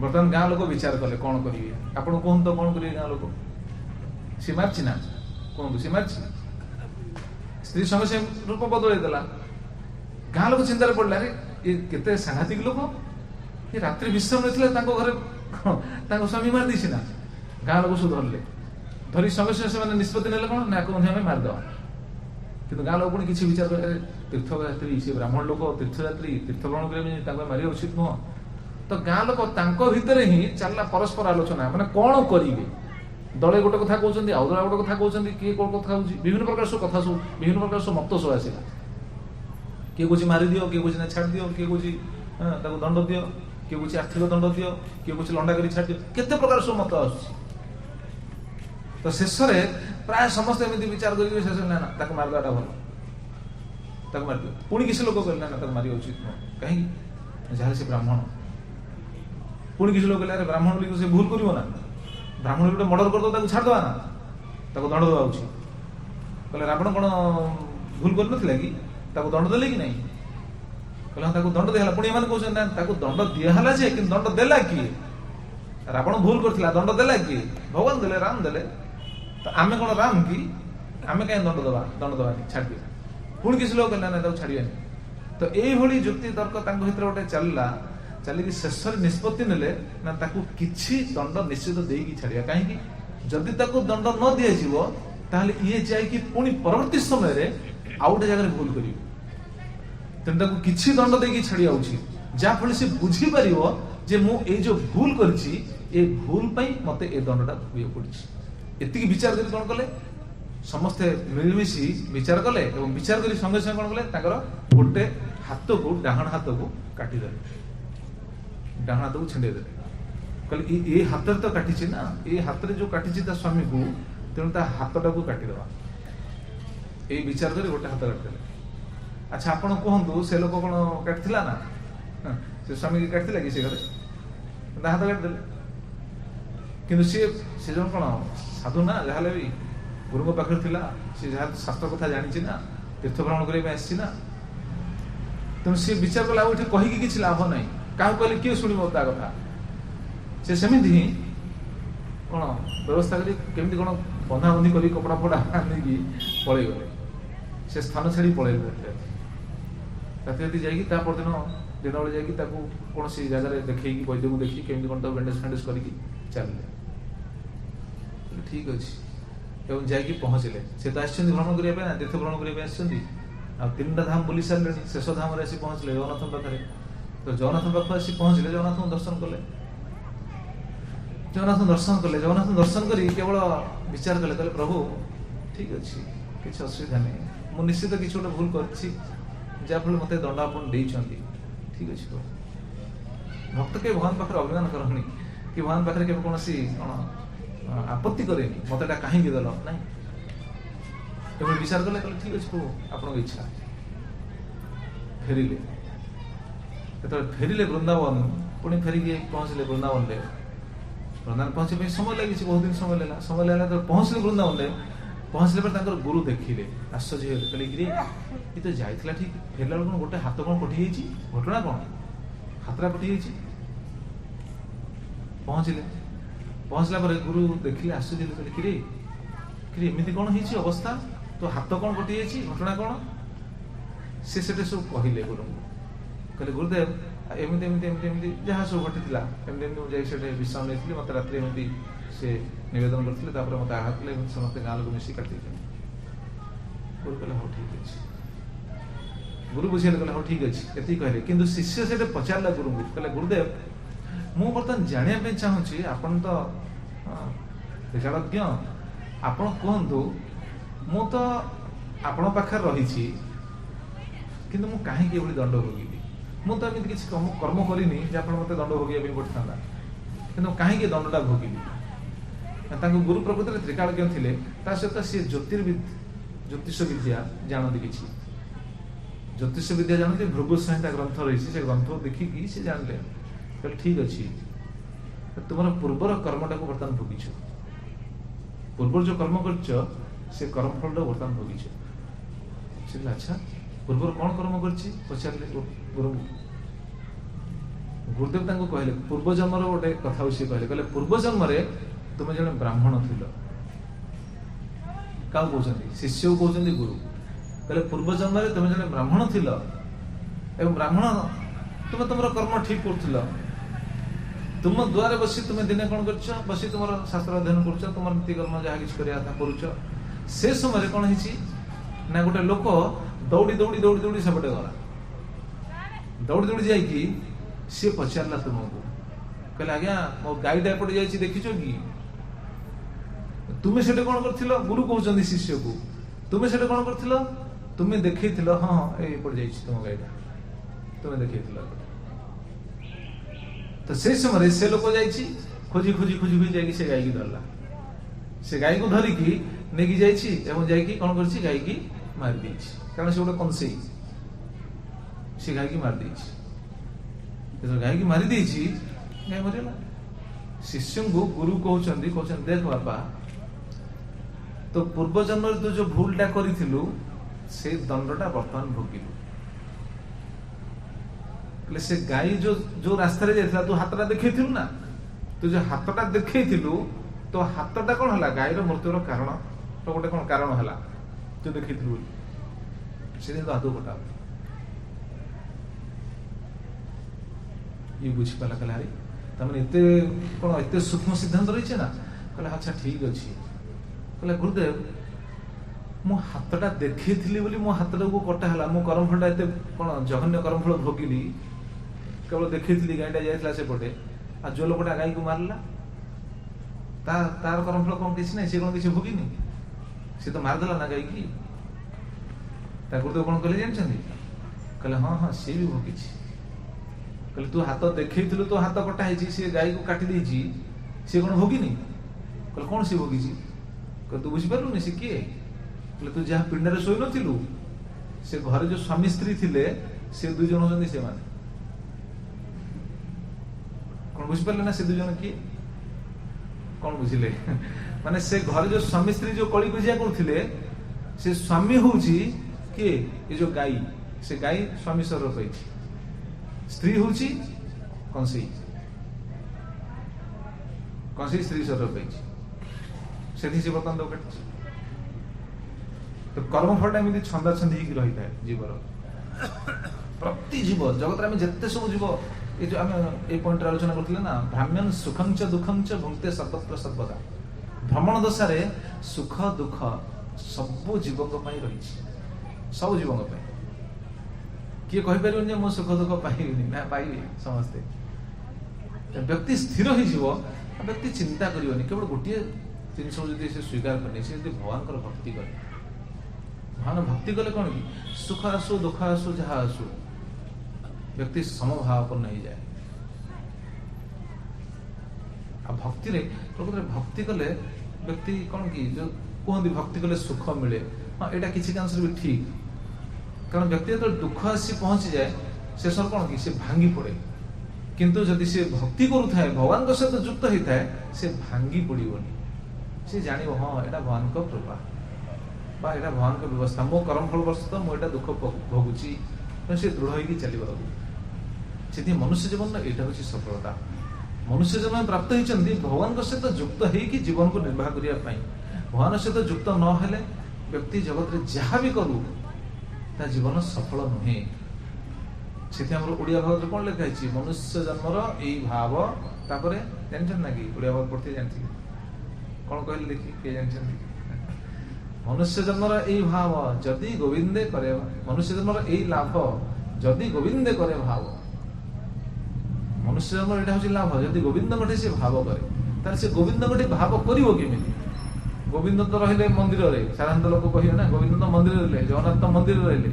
बर्तमान गाँ लोक विचार कले कौन करिवे आपण कोन तो कौन करिवे गाँ लोक सी मारछि ना कोन सी मारछि स्त्री संगे से रूप बदलै देला गाँ लोक चिंतार पड़ला रे ये केते सांघातिक लोक ये रात्रि विश्राम नथिले तांको घरे तांको स्वामी मार दिछि ना गाँ लोक सु धरले धरी संगे से माने निष्पत्ति नेले कोन ना कोन हमें मार दवा किंतु गाँ लोक पुणी किछि विचार करे तीर्थयात्री से ब्राह्मण लोक तीर्थयात्री तीर्थ भ्रमण करे तांको मारिया उचित न तो गाँ लोक तांको भितरे ही चलला परस्पर आलोचना माने कोन करिवे दले गोटे कथा कहउछन्ती आउ दले गोटे कथा कहउछन्ती के कोन कथा होउची विभिन्न प्रकार सो कथा सो विभिन्न प्रकार सो मत सो आसीला किए कुछ मारी दियो किए कुछ ना छाड़ दियो किए कुछ ताको दंड दियो किए कुछ आर्थिक दंड दियो किए कुछ लंडा करी छाड़ दियो केते प्रकार सो मत आछी तो शेष रे प्राय समस्त एमिति विचार करिवे शेष ना ना ताको मार दाटा भलो ताको मार दियो पुणी किसी लोक कहले ना ताको मारी उचित न काहे जहां से ब्राह्मण पुणी किसी लोक कहले अरे ब्राह्मण बोली से भूल करिवो ना ब्राह्मण गोटे मर्डर कर दो ताको छाड़ दवा ना ताको दंड दवा उचित कहले रावण कोन भूल कर नथिला कि ताको दंड देले कि नहीं कहला ताको दंड देहला पुणी माने कहउछन ना ताको दंड दियाहला जे कि दंड देला कि रावण भूल करथिला दंड देला कि भगवान देले राम देले तो आमे कोन राम की आमे काहे दंड दवा छाड़ दे पुणी किसी लोग कहला ना ताको छाड़ियानी तो एई भली युक्ति तर्क तांको भितर गोटे चलला चलिकी शेष निष्पत्ति नेले ना ताको किछि दंड निश्चित देई की छाड़िया काहे कि जदि ताको दंड न दिया जीवो ताहले ये जाय कि पुणी परवर्ती समय रे आउटे जगह भूल करियो तेन किछि दंड देकी छाड़िया उचित जहाँ फल से बुझी पारिबो जे मु ए जो भूल करछि ए भूल पई मते ए दंडटा भोगियो पड़छि एतिकी विचार करी कोन कले समस्ते मिलमिशी विचार कले एवं विचार करी संगे संगे कोन कले ताकर गोटे हाथ को डाहण हाथ को काटी देले डाहण हाथ को छिंडे देले कहले ए हाथ तो काटिछि ना ए हाथ रे जो काटिछि ता स्वामी को तेन ता हाथटा को काटी देबा ए विचार करी गोटे हाथ काटिदेले अच्छा आपण कहंतु से लोक कोन काटिथिला ना से स्वामी की काटिथिला कि से घरे हाथ काटिदेले किंतु से जन कोन साधु ना जहाले भी गुरुଙ୍କ पाखरे थिला से जहा शास्त्र कथा जानिछि ना तीर्थ भ्रमण करे आछि ना तेणु से विचार कला उठी कहि कि किछि लाभ नाही काहु कहले के सुनिबो ता कथा से सेमिति ही कोन व्यवस्था करी केमिति कोन बंधा बंधी करी कपड़ा फड़ा आनि की पळै गले से स्थान छाड़ी पळै गले राति जाइकी ता परदिन दिन बेले जाइकी ताकू कौन सी जगह देखी वैद्य को देखी केमी कौन बैंडेज फैंडेज करके चलिए ठीक अच्छे एवं जाकि पहुँचले से तो आसछन्ति भ्रमण करने ना तीर्थ भ्रमण करने आसछन्ति आ तीनटा धाम बुली सारे शेष धाम आसी पहुँचले जगन्नाथ पाखे तो जगन्नाथ पाख आसी पहुँचले जगन्नाथ दर्शन कले जगन्नाथ दर्शन कर केवल विचार कले कहले प्रभु ठीक अच्छे किसी असुविधा नहीं मुझे निश्चित किसी गोटे भूल कर जहाँफल मत दंड आप ठीक अच्छे प्रभु भक्त के भगवान पाखे अभिमान करनी कि भगवान पाखे कौन कौन आपत्ति करे मत कहीं दल ना विचार कले ठीक अच्छे प्रभु आप इच्छा फेरिले फेरिले वृंदावन पुणी फेरिक पहुँचले वृंदावन पहुँचे समय लगी बहुत दिन समय लगा तो पहुँचले वृंदावन पहुँचले पर गुरु देखिले आश्चर्य कहले कि ये तो जाइला ठीक फेरला बेलू गोटे हाथ कौन कटि घटना कौन हाथटा कटि पहुँचला पर गुरु देखिले आश्चर्य कहले कि एमती कौन हो अवस्था तो हाथ कौन कटि घटना कौन से सब कहले गुरु कहले गुरुदेव एमती एमती एमती एमती जहाँ सब घटी जाए विश्राम नहीं मत रात से निवेदन करते मत आघात कले समस्त गाँ लोग मिसी काटि गुरु कहले हाँ ठीक अच्छे गुरु बुझेले कहले हाँ ठीक अच्छे ये कहले कि शिष्य से पचारा गुरु कहले गुरुदेव मु बर्तमान जाना चाहूँगी आपन तो विशालज्ञ आपण कहतु मु तो आपण पाखे रही किंतु मु कहीं दंड भोगी मु तो एमती किसी कर्म करनी जहाँ मत दंड भोगे पड़ता कि कहीं दंडा भोगी गुरु प्रकृति त्रिकालज्ञ थे सहित सी ज्योतिर्विद ज्योतिष विद्या जानती किसी ज्योतिष विद्या जानती भृगु संहिता ग्रंथ रही से ग्रंथ देखिकी से जानले कहले ठीक अच्छी तुम पूर्वर कर्मटा को बर्तमान भोगिछ पूर्व जो कर्म कर से कर्मफल बर्तमान भोगिछ से अच्छा पूर्व कौन कर्म कर पचारे गुरु गुरुदेव कहले पूर्व जन्म गोटे कथा सी कहले पूर्व जन्म तुम जन ब्राह्मण थिल क्या कहते शिष्य को कहते गुरु कहले पूर्व जन्म तुम जन ब्राह्मण थिल एवं ब्राह्मण तुम तुम कर्म ठीक कर तुम द्वारे बसी तुम दिने कौन कर बसी तुम शास्त्र अध्ययन कर तुम नीतिकर्म जहाँ किसी कर से समय कौन है गोटे लोक दौड़ी दौड़ी दौड़ी दौड़ी सेपटे गला दौड़ी दौड़ी जाकि सी पचारा तुमको कहले आज्ञा मो गाईटा एपटे जाइए देखिछ कि तुम्हें से कौन कर गुरु कहते शिष्य को तुम्हें से कौन कर तुम्हें देखे हाँ एपटे जाइए तुम गाईटा तुम्हें देखे तो से समय से लोक जा खोजी खोजी खोजी खोजी जाकि से गाई की धरला से गाई को धरिकी नेकी जाकि कौन कर गाई की मारी दी कारण से गोटे कंसई से गाई की मारी दी गाई की मारी दी गाई मरला शिष्य को गुरु कहते देख बापा तो पूर्व जन्म तो जो भूलटा करूँ से दंडटा बर्तमान भोगिलु से गाई जो जो रास्ता जाता तू हाथटा देखु ना तू जो हाथटा देखु तो हाथटा कौन है गाईर मृत्युर कारण तो गोटे कौन कारण है तू देखु से हाथ कटा ये बुझीपाला कहला अरे तमें एत कौन एत सूक्ष्म सिद्धांत रही ना कहला अच्छा ठीक अच्छे कहला गुरुदेव मो हाथटा देखी मो हाथटा को कटा है मो कर्मफलटा एत कौन जघन्य कर्मफल भोगिली केवल देखी गाईटा जाइला सेपटे आ जो लोकटा गाई को मारला तार कर्मफल कौन किसी ना सी कौन किसी भोगिनी सी तो मारदेला ना गाई की गुरुदेव कौन कहले जानते कहले हाँ हाँ सी भी भोगी कहले तू हाथ देखी तो हाथ कटा है सी गाई को काटी देची सी कौन भोगिनी कहले कौन सी भोगी कहले तू बुझीपारूनी सी किए कहले तू जहाँ पिंडे शोई नथिलु से घर जो स्वामी स्त्री थिले से दुई जन होचंदी से माने कौन बुझीपारे ना से दुई जन किए कौन बुझिले माने से घर जो स्वामी स्त्री जो कली कजिया करथिले से स्वामी होउची किए ये जो गाई से गाई स्वामी स्वर कही स्त्री होउची कंसई कंसई स्त्री स्वर कही से बर्तमान दो कटी तो कर्मफलटा एमती छंदा छंदी रही है जीवर प्रति जीव जगत में जिते सब जीव ये जो आम ये पॉइंट आलोचना करते ना भ्राम्यन सुखं च दुखं च भुंक्ते सर्वत्र सर्वदा भ्रमण दशारे सुख दुख सब जीवों रही सब जीवों किए कहीपर मो सुख दुख पाइबी ना पाइबे समस्ते व्यक्ति स्थिर हो व्यक्ति चिंता करनी केवल गोटे जिनस से स्वीकार करनी से भगवान भक्ति करे भगवान भक्ति कले कौन कि सुख आसु दुख आसु जहाँ आसु व्यक्ति समभावापन्न हो जाए भक्ति प्रकृत भक्ति कले व्यक्ति कौन कि जो कहते भक्ति कले सुख मिले हाँ यहाँ किसी अंश भी ठीक कारण व्यक्ति जो दुख आसी पहुंची जाए शेष कौन कि भांगी पड़े किंतु जदि से भक्ति करुए भगवान सहित युक्त होता है से भांगी पड़ोनी से जान हाँ यहाँ भगवान कृपा बा यहाँ भगवान व्यवस्था मो कर्मफल वर्ष तो मुझे दुख भोगुची से दृढ़ होगी चलने मनुष्य जीवन यहाँ हूँ सफलता मनुष्य जीवन प्राप्त होती भगवान सहित युक्त होगी जीवन को निर्वाह करने भगवान सहित युक्त न व्यक्ति जगत में जहाँ भी करू ता जीवन सफल नुहे से ओडिया भाव कौन लिखाई मनुष्य जन्मर यही भाव तापर जानते ना कि ओडिया भाव पढ़ते जानते कौन कहले देखी किए जानते मनुष्य जन्मर यही भाव जदि गोविंदे करे मनुष्य जन्मर यही लाभ जदि गोविंदे करे भाव मनुष्य जन्म यहाँ हूँ लाभ जदि गोविंद गठे से भाव करे से गोविंद गठे भाव कर गोविंद तो रहिले मंदिर में साधारण लोक कहे ना गोविंद तो मंदिर रहे जगन्नाथ तो मंदिर रहिले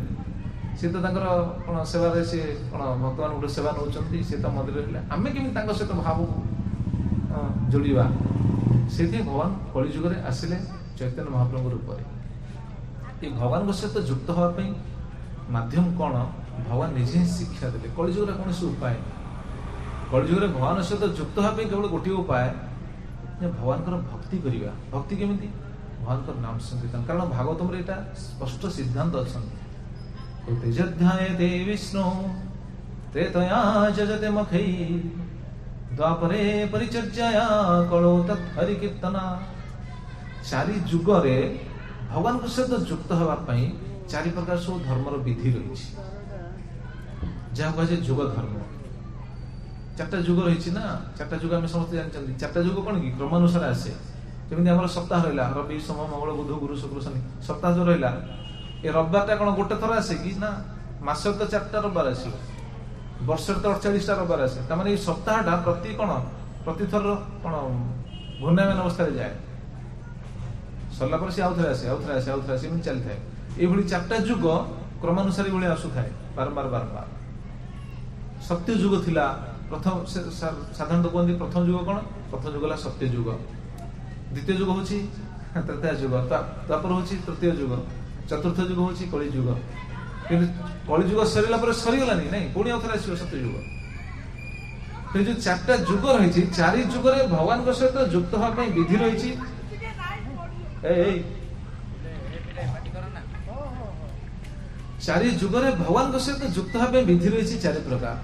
सी तो कौन सेवा सी कौन भक्त मान सेवा नौ सी तो मंदिर रहे आम केमी सहित भाव को जोड़ा से भगवान कलिजुग आसिले चैतन्य महाप्रभु रूप ये भगवान सहित जुक्त होगापी माध्यम कौन भगवान निजे ही शिक्षा देते कलिजुगर कौन से उपाय कलिजुगर भगवान सहित जुक्त होगापी केवल गोटे उपाय भगवान भक्ति करवा भक्ति केमी भगवान नाम संकीर्तन कारण भागवतम यहाँ स्पष्ट सिद्धांत अच्छा तेजध्यायते विष्णु त्रेतया जजते मखै द्वापरे परिचर्याया कलो तत्हरि कीर्तना चारि जुगरे भगवान सहित जुक्त होगापी चारि प्रकार सब धर्मर विधि रही जहाँ कहे जुग धर्म चार्टा जुग रही ना चार्टा जुग आम समस्त जानते चार्टा जुग कौन कि क्रमानुसार आसे जमी आम सप्ताह रहा रवि सोम मंगल बुध गुरु शुक्र शनि सप्ताह जो रहा ये रविवार कौन गोटे थर आसे कि ना मास तो 4टा रविवार आस वर्ष तो 48टा रविवार आसे तमाने सप्ताहटा प्रति कौन प्रति थर कौन घूर्णयमान अवस्था जाए सरला पर सी आउ थे आसे आउ थे आसे आउ थे आसे चली थाए ये 4टा जुग क्रमानुसार भाई आसुए बारंबार बारंबार सत्य जुग थिला प्रथम साधारण कहते प्रथम जुग कौन प्रथम जुग है सत्य जुग द्वितीय जुग हूँ तृतीय जुग तापर हूँ तृतीय जुग चतुर्थ जुग हूँ कली जुग कि कली जुग सरला सरीगलानी नहीं पुणी आउ थे आस सत्य जुग जो 4टा जुग रही 4 जुगरे भगवान सहित जुक्त होगापी विधि रही चारि जुगरे भगवान सहित जुक्त भाव विधि रही 4 प्रकार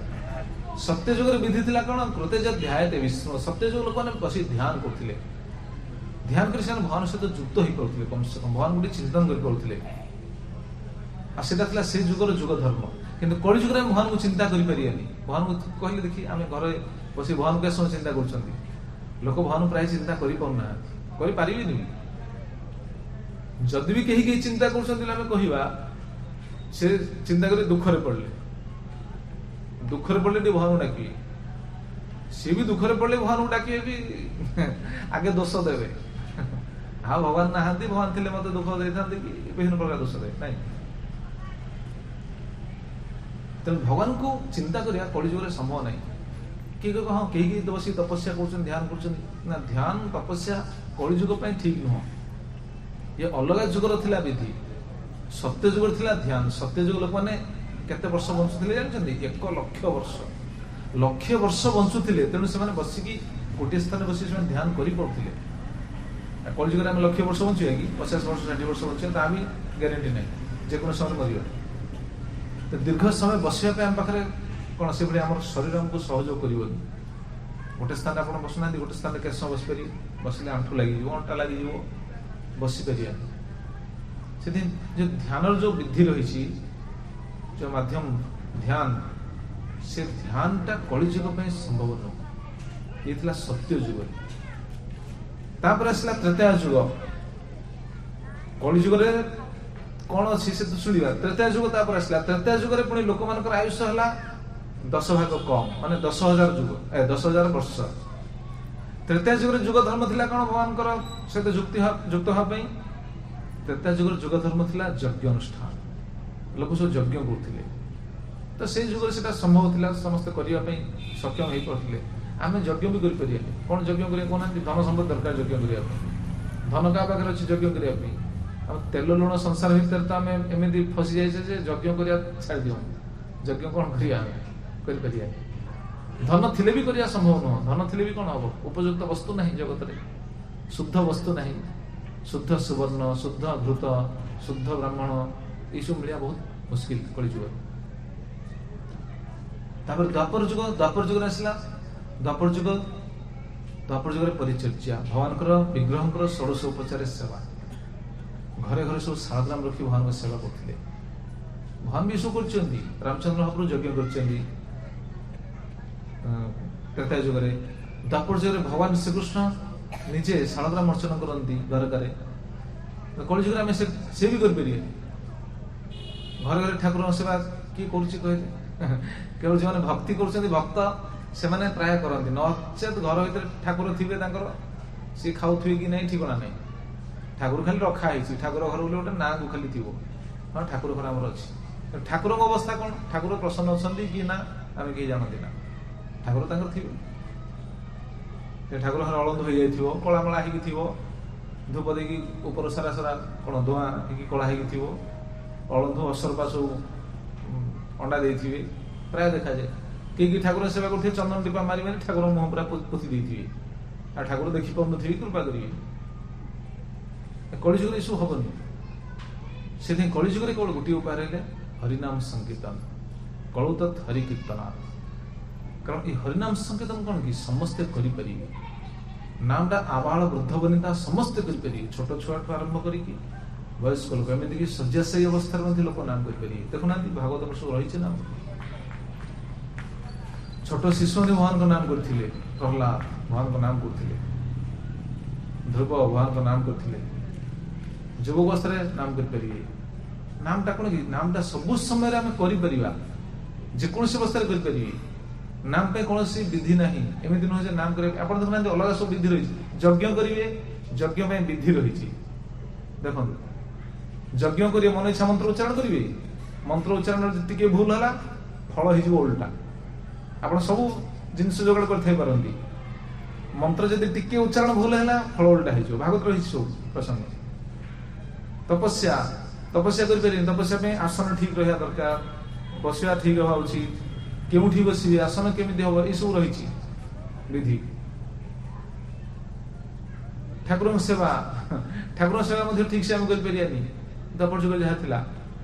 सत्य जुगर विधि थिला कौन कृते जब ध्यायते विष्णु सत्य जुग लोक मैंने बस ध्यान करते ध्यान कर भगवान सहित जुक्त हो पाते कम से कम भगवान गोटे चिंतन कर से जुगर जुग धर्म किंतु कली जुगर भगवान को चिंता करें भगवान को कहले देखी आम घर बस भगवान को समय चिंता कर लोक भगवान प्राय चिंता करें जदि भी कहीं चिंता कर से चिंता कर दुखरे पड़े भगवान डाक सी भी दुखरे पड़े भगवान को डाकिए भी आगे दोष देवे हाँ भगवान ना भगवान थे मत दुख दे था कि विभिन्न प्रकार दोष दे ना तेणु भगवान को चिंता करिया कलिजुग संभव नहीं किए कह हाँ कहीं बस तपस्या कर ध्यान कर ध्यान तपस्या कलिजुग ठीक नुह ये अलग जुगर थिला विधि सत्य जुगर थिला ध्यान सत्य जुग लोक मैंने केते वर्ष बंचुले जानते 1 वर्ष बंचुले तेणु से बसिकी गोटे स्थान बस ध्यान कर कलिजुग आम 1,00,000 वर्ष बंचा कि 50 वर्ष 60 वर्ष बंचा ता भी ग्यारंटी ना जेको समय मर तो दीर्घ समय बसवाई आम पाखे कौन से भाई आम शरीर आमको सहयोग कर गोटे स्थान आप बसुना गोटे स्थान केत समय बस पारे बसले आंठू लगे अंटा लगे बसीपर से जो ध्यान जो विधि रही जो माध्यम ध्यान से ध्यान टा कलिजुग संभव नुह ये सत्य जुग तापर आसला त्रेताय जुग कलिजुग कौन अच्छी से तो शुणा त्रेताय जुग तापर आसला त्रेताय जुग पुणी लोक मान आयुष है 10 भाग कम माने 10,000 जुग 10,000 वर्ष त्रेताय जुग जुग धर्म थिला कौन भगवान सहित जुक्त होगापी त्रेताय जुग जुग धर्म थिला यज्ञ अनुष्ठान लोक सब यज्ञ करते तो से जुग से संभव थिला समस्त करने सक्षम हो पाते आम यज्ञ भी करें कौन यज्ञ कहना धन संपद दरकार यज्ञ करने धन क्या पाखे अच्छे यज्ञ करने तेल लुण संसार भितर तो आम एमती फसी जाए यज्ञ कर छाड़ दियो यज्ञ कौन कर धन थिले भी करने संभव नुह धन थिले भी कौन हम उपयुक्त वस्तु ना जगत में शुद्ध वस्तु ना शुद्ध सुवर्ण शुद्ध घृत शुद्ध ब्राह्मण ये सब मिलिया बहुत मुस्किल कलिजुग द्वापर जुग आसला द्वापर जुग परिचर्या भगवान विग्रह षोडश उपचार सेवा घरे घरे सब शालग्राम रखी भगवान सेवा करते भगवान भी सब कर रामचंद्र महाप्रभु यज्ञ कर त्रेताय जुग द्वापर जुग भगवान श्रीकृष्ण निजे शालग्राम अर्चन करती द्वारकार कलिजुग आम से भी करें घर घर ठाकुर सेवा किए कहले केवल जो भक्ति कर भक्त से प्राय करती नचेत घर भर ठाकुर थे सी खाऊे कि नहीं ठिकना नहीं ठाकुर खाली रखाई ठाकुर घर बोले गोटे ना को खाली थी हाँ ठाकुर घर आम अच्छी ठाकुर अवस्था कौन ठाकुर प्रसन्न अच्छा कि ना आम कहीं जानती ना ठाकुर थे ठाकुर घर अलंद हो जाए कलामला हो धूप देकी ऊपर सारा सारा कौन धुआं कि कला हो अलंधु असरपा सब अंडा देथिबे प्राय देखा जाए कि ठाकुर सेवा करते चंदन टीपा मारी मारी ठाकुर मुह पूरा पोति देथिबे आ ठाकुर देखि पाउनथिबे कृपा करिवे कलिजुग ये सब हेनी से कलिजुग केवल गोटे उपाय रहा हरिनाम संकीर्तन कलु तत् हरि कीर्तन कारण ये हरिनाम संकीर्तन कौन कि समस्ते करें नामटा आबाल वृद्ध बनिता समस्ते करें छोट छुआ आरंभ करी वयस्क लोक एमती शଯ୍याशायी अवस्था लोक नाम करें देखुना भागवत वर्ष रही नाम छोट शिशु भगवान नाम करते प्रहलाद भगवान नाम करते ध्रुव भगवान नाम करते युवावस्था नाम करें नामटा कौन कि नामटा सब समय आम कर जेकोसी अवस्था करें नाम पे कौन विधि ना एमती नुहे नाम कर देखना अलग सब विधि रही यज्ञ करेंगे यज्ञ विधि रही देखो यज्ञ करेंगे मन इच्छा मंत्र उच्चारण करेंगे मंत्र उच्चारण टी भूल है फल हो उल्टा आप सब जिनस जोगाड़ कर मंत्र जब टी उच्चारण भूल है फल उल्टा हो भागवत रही सब प्रसंग तपस्या तपस्या करें तपस्या आसन ठीक रहा दरकार बसवा ठीक रहा उचित केउठी बसबे आसन केमिति हम ये सब रही विधि ठाकुर सेवा ठीक से आम करें दपर जुग जहाँ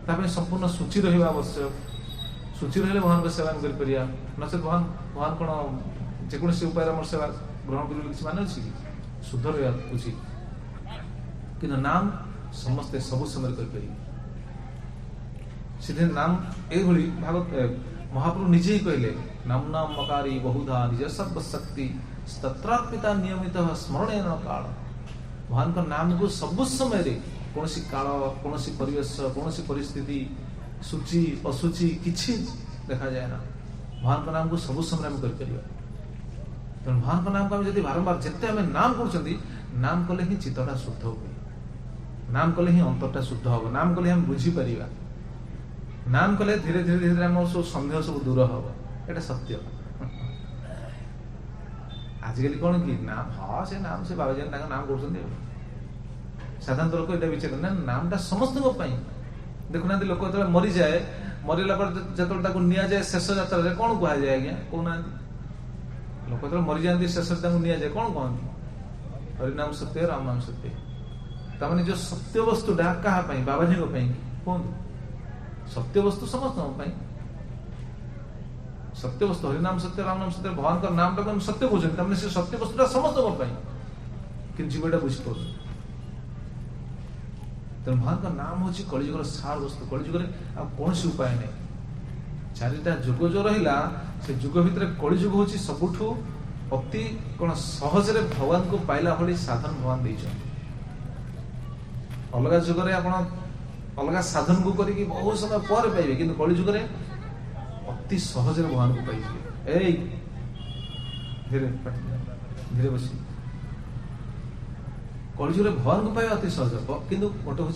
था संपूर्ण सूची रहा आवश्यक सूची रही भगवान सेवा कर नचे भगवान कौन जेकोसी उपाय सेवा ग्रहण कर मान अच्छी शुद्ध रहा उचित कि नाम समस्ते सब समय करें नाम ये भागवत महाप्रभु निजे ही कहले नाम नाम मकारी बहुधा निज सब शक्ति तत्रार्पिता नियमित स्मरण काल भगवान का नाम को सब समय कौन काल कौन परिवेश कौन परिस्थिति सूची असुचि किसी देखा जाए ना भगवान का नाम को सब समय आम कर तेणु भगवान का नाम को जब बारंबार जिते आम नाम कर नाम कले ही चित्तटा शुद्ध हुए नाम कले ही अंतरटा शुद्ध हम नाम कले हम बुझीपर नाम कले धीरे धीरे धीरे आम सब सन्देह सब दूर हम ये सत्य आजिकल कौन कि नाम हाँ से नाम से बाबाजी नाम कर साधारण लोक ये विचार ना नामटा समस्त देखुना लोक जो मरी जाए मरला जो नि जाए शेष यात्रा कौन कह जाए आज्ञा कहना लोक जो मरी जाती शेष नि जाए कौन कहते हरिनाम सत्य राम नाम सत्य तमें जो सत्य वस्तुटा क्या बाबाजी कहतु सत्य वस्तु समस्त सत्य वस्तु हरिनाम सत्य राम नाम सत्य भगवान का नाम टाक सत्य बुझे से सत्य वस्तुटा समस्त कि जीवटा बुझीप तेणु भगवान का नाम हूँ कलिजुगर सार वस्तु कलिजुगर कौन उपाय नहीं चारिटा जुग जो रहा से जुग भितर कलिजुग हूँ सबुठ अति कौन सहजरे भगवान को पाइला भाई साधन भगवान देते अलग जुगरे आप अलग साधन को करके बहुत समय पर पाइबे कि कलिजुगे अति सहज भगवान को पाइबे धीरे धीरे बस कलिजुगे भगवान को पाइबा अति सहज कि गोटे हूँ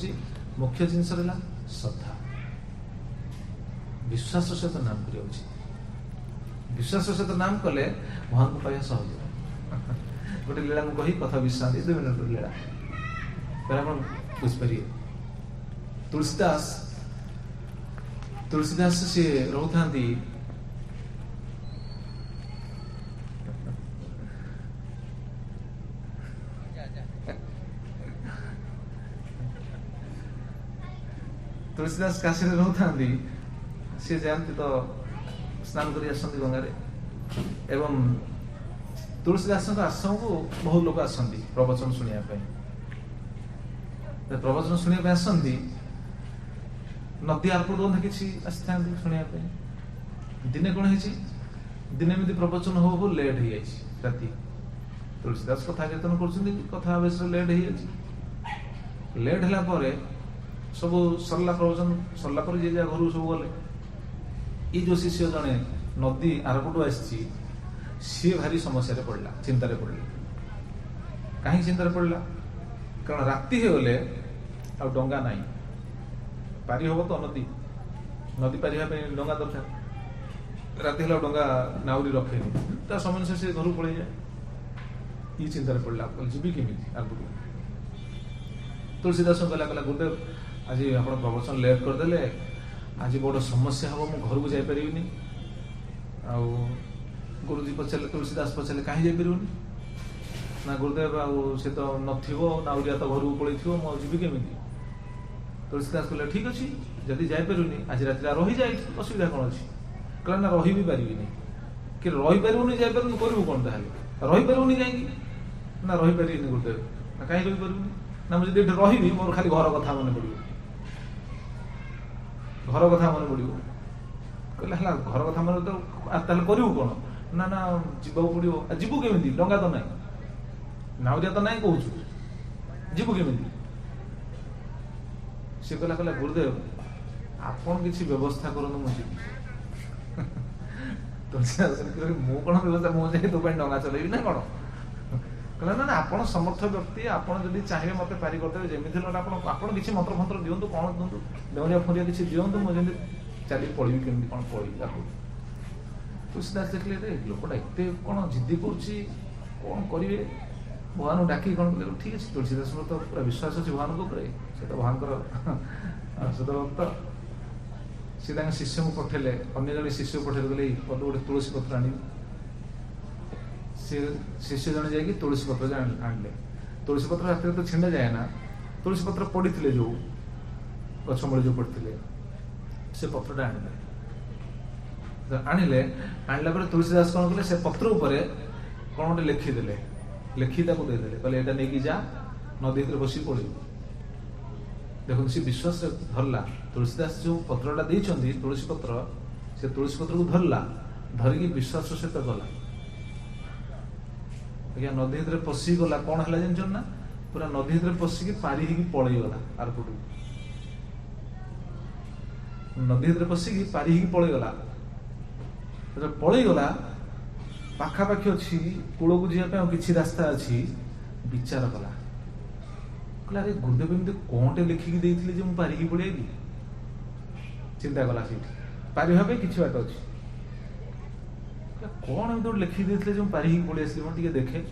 मुख्य जिनस रहा श्रद्धा विश्वास सहित नाम कर विश्वास सहित नाम कले भगवान को पाइबा सहज गोटे लीला को कही कथा विश्रांति 2 मिनट लीला फिर आप बुझिपारे तुलसीदास से रोथा तुलसीदास काशी रोथा सी जाती तो स्नान कर गंगारे एवं तुलसीदास आश्रम को बहुत लोग आसती प्रवचन शुणापी प्रवचन शुणा आसती नदी आरपट कि शुणापी दिने कौन है दिने एमती प्रवचन हो लेट हो राति तुलसीदास कथा कीर्तन कथा आवेश लेट हो लेट है सब सरला प्रवचन सरला जी घर सब गले ये जो शिष्य जड़े नदी आरपटू आसी सी भारी समस्या पड़ला चिंतार पड़े कहीं चिंतार पड़ला कारण राति हो गले आ डंगा ना पारि हम तो नदी नदी पारि डंगा दरकार राति है डंगा नाउरी रखे ता समय से घर पड़े जाए ये चिंतार पड़ला जीवी केमी आगुक तुलसीदास कहला कहला गुरुदेव आज आप प्रवचन लेट करदे आज बड़ समस्या हम मु घर को जापर गुरुजी पचारे तुलसीदास पचारे कहीं जापर ना गुरुदेव से तो नाउरिया तो घर को पड़े मुझे केमी तुलसीदास कहले ठीक अच्छे जदि जापर आज रात रही जाए असुविधा कौन अच्छी कहला ना रही भी पारि कि रही पारूनी जापर करूँ कौन ताल रही पारूनी कहीं ना रही पारि गुरुदेव ना कहीं रही पारूनी ना मुझे रही मोर खाली घर कथा मन पड़ो घर कथा मन पड़ो कहले घर कथा मन तो करूँ कौन ना ना जीवा पड़ो जीवु केमी डंगा तो ना नाउरिया तो ना कौच जीवु केमी सी कहला कहला गुरुदेव आपन किसी व्यवस्था करूँ मुझे मुझे कौन व्यवस्था मुझे तो डंगा चलैबी ना कौन कहला ना आप समर्थ व्यक्ति आपड़ जब चाहिए मत पारि करदे जमी किसी मंत्र फंत्र दिंतु कौन दिंतु डेउरिया फरिया किसी दिंतु मुझे चली पड़ी केमी कौन पड़ी तुलसीदास देखले लोकटा एत कौन जिद्दी कौन करेंगे भगवान डाकी कौन कले ठीक है तुलसीदास तो पूरा विश्वास अच्छे भगवान को से तो भगवान शुद्ध भक्त सी शिष्य को पठेले अन्य जन शिष्य को पठेले गले गोटे तुलसी पत्र आनी शिष्य जन जाकि तुलसी पत्र आणले तुलसी पत्र रात तो छिंडा जाए ना तुलसी पत्र पड़ी जो गछमूल जो पड़ते से पत्रटा आणिले आणला तुलसीदास कौन कले से पत्र उपरे कौन गोटे लिखिदेले लिखि देदेले कहले एटा नहीं जा नदी भीतर बसी पड़ देखो सी विश्वास धरला तुलसीदास जो पत्रटा देइछंती तुलसी पत्र से तुलसी पत्र को धरला धरिकी विश्वास सहित गला आज्ञा नदी भीतर पशि गला कौन है जान ना पूरा नदी भीतर पशिकी पारि पलि गला आरपट नदी भीतर पशिकी पारि पलि गला पलि गला पाखापाखि अच्छी कूल को जावाई किसी रास्ता अच्छी विचार कला कहला अरे गुरुदेव एमती कौन टे लिखिकी देइथिले जे मु पारिकी पळेइली चिंता कला सेठी पारि भाबे किछि बाट अछि कौन एमती लिखिकी देइथिले जे मु पारिकी पळेइ आसली मन टिके देखे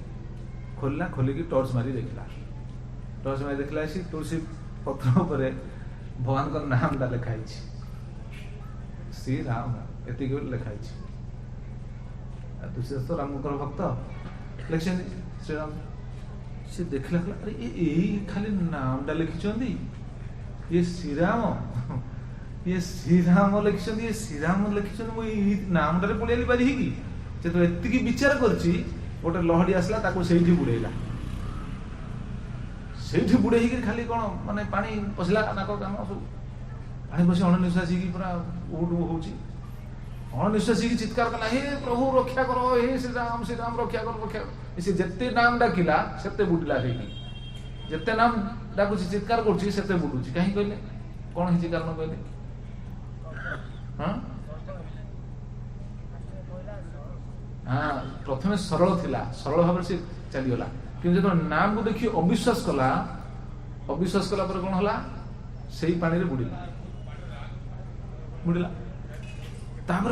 खोलला खोलिकी टॉर्च मारी देखला आसी तुलसी पत्र उपरे भगवान का नाम दा लिखाई श्री राम एति लिखाई तुलसीदास तो राम भक्त लिखिं श्रीराम से देखला अरे यही खाली नामटा लिखिं ये श्रीराम लिखिं ये श्रीराम लिखिं मुझे नामटारे पड़े पारि कि तो एति विचार करछि गोटे लहड़ी आसला ताको सेठी बुड़ेला सेठी बुड़े खाली कौन माने पानी पशिला नाक कान सब पानी पशि अणनिश्वासी पूरा उठ होउछि अणनिश्वासी चित्कार कला हे प्रभु रक्षा करो हे श्री राम रक्षा करो से जिते नाम डाकिला सेते बुडिला जिते नाम डाकुछि चित्कार करछि सेते बुडुछि कहीं कहले कौन है कारण कहले हाँ प्रथम सरल थिला सरल भाव से चलीगला कि जो नाम को देखिए अविश्वास कला पर कौन है से पानी रे बुडिला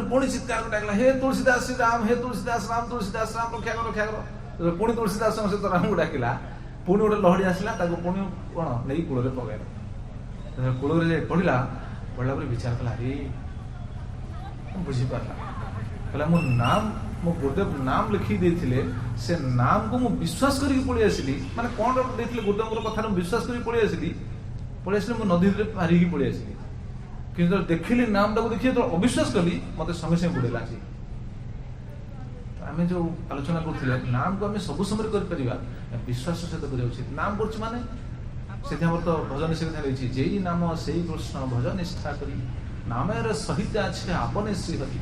पुणी चित्कार डाकला हे तुलसीदास श्री राम हे तुलसीदास राम रक्षा करो पुणी तुलसीदास सहित राम को डाकिला पुणी गोटे लहड़ी आसला पुणी कौन नहीं कूल पकड़ा कूल पड़ा पड़ा विचार कला अरे बुझीपारा कहला मो नाम मो गुरुदेव नाम लिखी देथिले से नाम को मु विश्वास करके पळि आसिली माने कोन देथिले गुरुदेव कथा विश्वास करके पळि आसिली मु नदी रे पारि की पळि आसिली किंतु देखिली नाम टाको देखिए तो अविश्वास कली मत समय समय बुड़ेला आम जो आलोचना करते नाम को आम सब समय कर विश्वास सहित करा उचित नाम कर माने से तो भजन से रही जे नाम से कृष्ण भज निष्ठा करी नामेर सहित अच्छे आपने श्रीहरि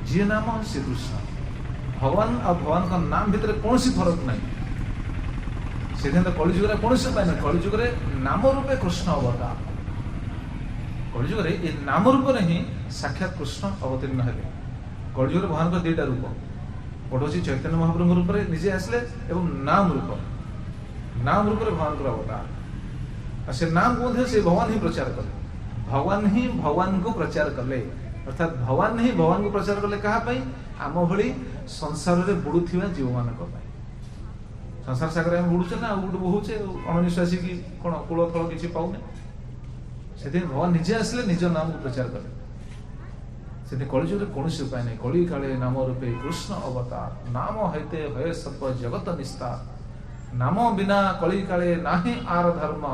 जी नाम श्री कृष्ण भगवान और भगवान का नाम भितर कौन फरक नहीं से कलिजुग कौन उपाय ना कलिजुग नाम रूपे कृष्ण अवतार कलिजुग ये नाम रूप ही साक्षात कृष्ण अवतीर्ण है कलिजुग भगवान का दुईटा रूप गोटे हूँ चैतन्य महाप्रभु रूप में निजे आसले एवं नाम रूप भगवान को अवतार से नाम को से भगवान ही प्रचार कले भगवान को प्रचार कले अर्थात भगवान ही भगवान को प्रचार कले क्या आम भली संसार में बुड़ुवा जीव मान संसार सागर आम बुड़ुचे ना गोटे बोहुचे अणनिश्वासी की कौन कूल थल किसी पाऊने से भगवान निजे आसिले निज नाम को प्रचार कले से कलिजुग कौन उपाय नहीं कली काले नाम रूपे कृष्ण अवतार नाम हैते हय सब जगत निस्तार नाम बिना कली काले नाही आर धर्म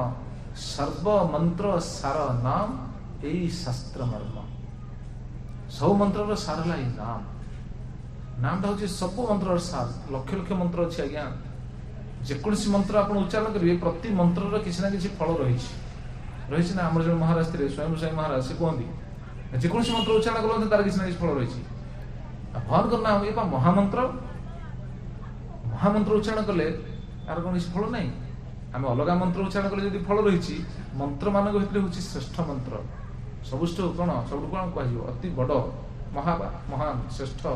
सर्व मंत्र सार नाम यही शास्त्र मर्म सब मंत्र सार है नाम नामटा हूँ सब मंत्र सार लक्ष लक्ष मंत्र अच्छे आज्ञा जेकोसी मंत्र आप उच्चारण करेंगे प्रति मंत्र किसी ना कि फल रही ना आम जो महाराज थे स्वयं स्वयं महाराज से कहते जेकोसी मंत्र उच्चारण करें तार किसी ना कि फल रही भगवान नाम ये महामंत्र महामंत्र उच्चारण कले यार कौन फल ना आम अलग मंत्र उच्चारण कले जब फल रही मंत्र मान भर हूँ श्रेष्ठ मंत्र सबुष्ठ कौन सब कौन कह अति बड़ महान श्रेष्ठ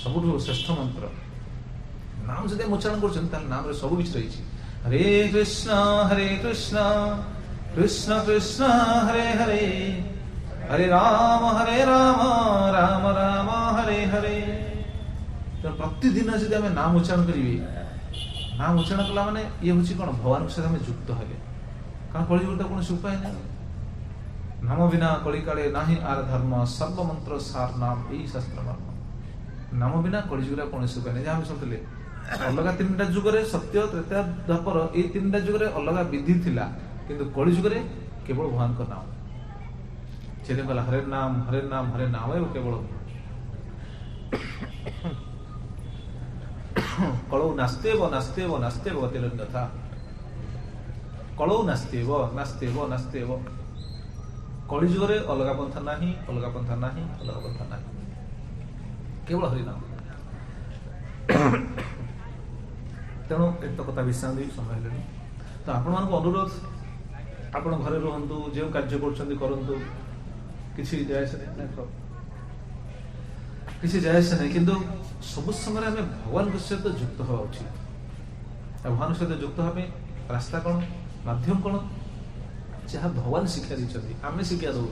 सबुठ श्रेष्ठ मंत्र नाम जब उच्चारण कर नाम सब किसी रही हरे कृष्ण कृष्ण कृष्ण हरे हरे हरे राम राम राम हरे हरे प्रतिदिन जब आम नाम उच्चारण करेंगे नाम उच्चारण कला माने ये हूँ कौन भगवान सहित आम युक्त हेले कारण कलिजुग कौन उपाय नहीं नाम बिना कली काले नाही आर धर्म सर्व मंत्र सार नाम यही शास्त्र मर्म नाम बिना कलिजुग कौन उपाय नहीं जहाँ शुणुले अलग तीन टा जुगरे सत्य त्रेता द्वापर ये तीन टा जुगरे अलग विधि थिला किंतु कलिजुगरे केवल भगवान का नाम से कहला हरे नाम केवल कलौ नास्तेव नास्तेव नास्तेव गतिरन्यथा कलौ नास्तेव नास्तेव नास्तेव कलिजुगरे अलग पंथा नाही अलग पंथा नाही अलग पंथा नाही केवल हरिनाम तेणु एक कथा विश्राम दे समय है तो आपण मान अनुरोध आपण घरे रुहतु जो कार्य करूँ किसी जायस नहीं किंतु सब समय आम भगवान सहित युक्त हवा उचित भगवान सहित युक्त हवा रास्ता कौन माध्यम कौन जहाँ भगवान शिक्षा दी आम शिक्षा दौ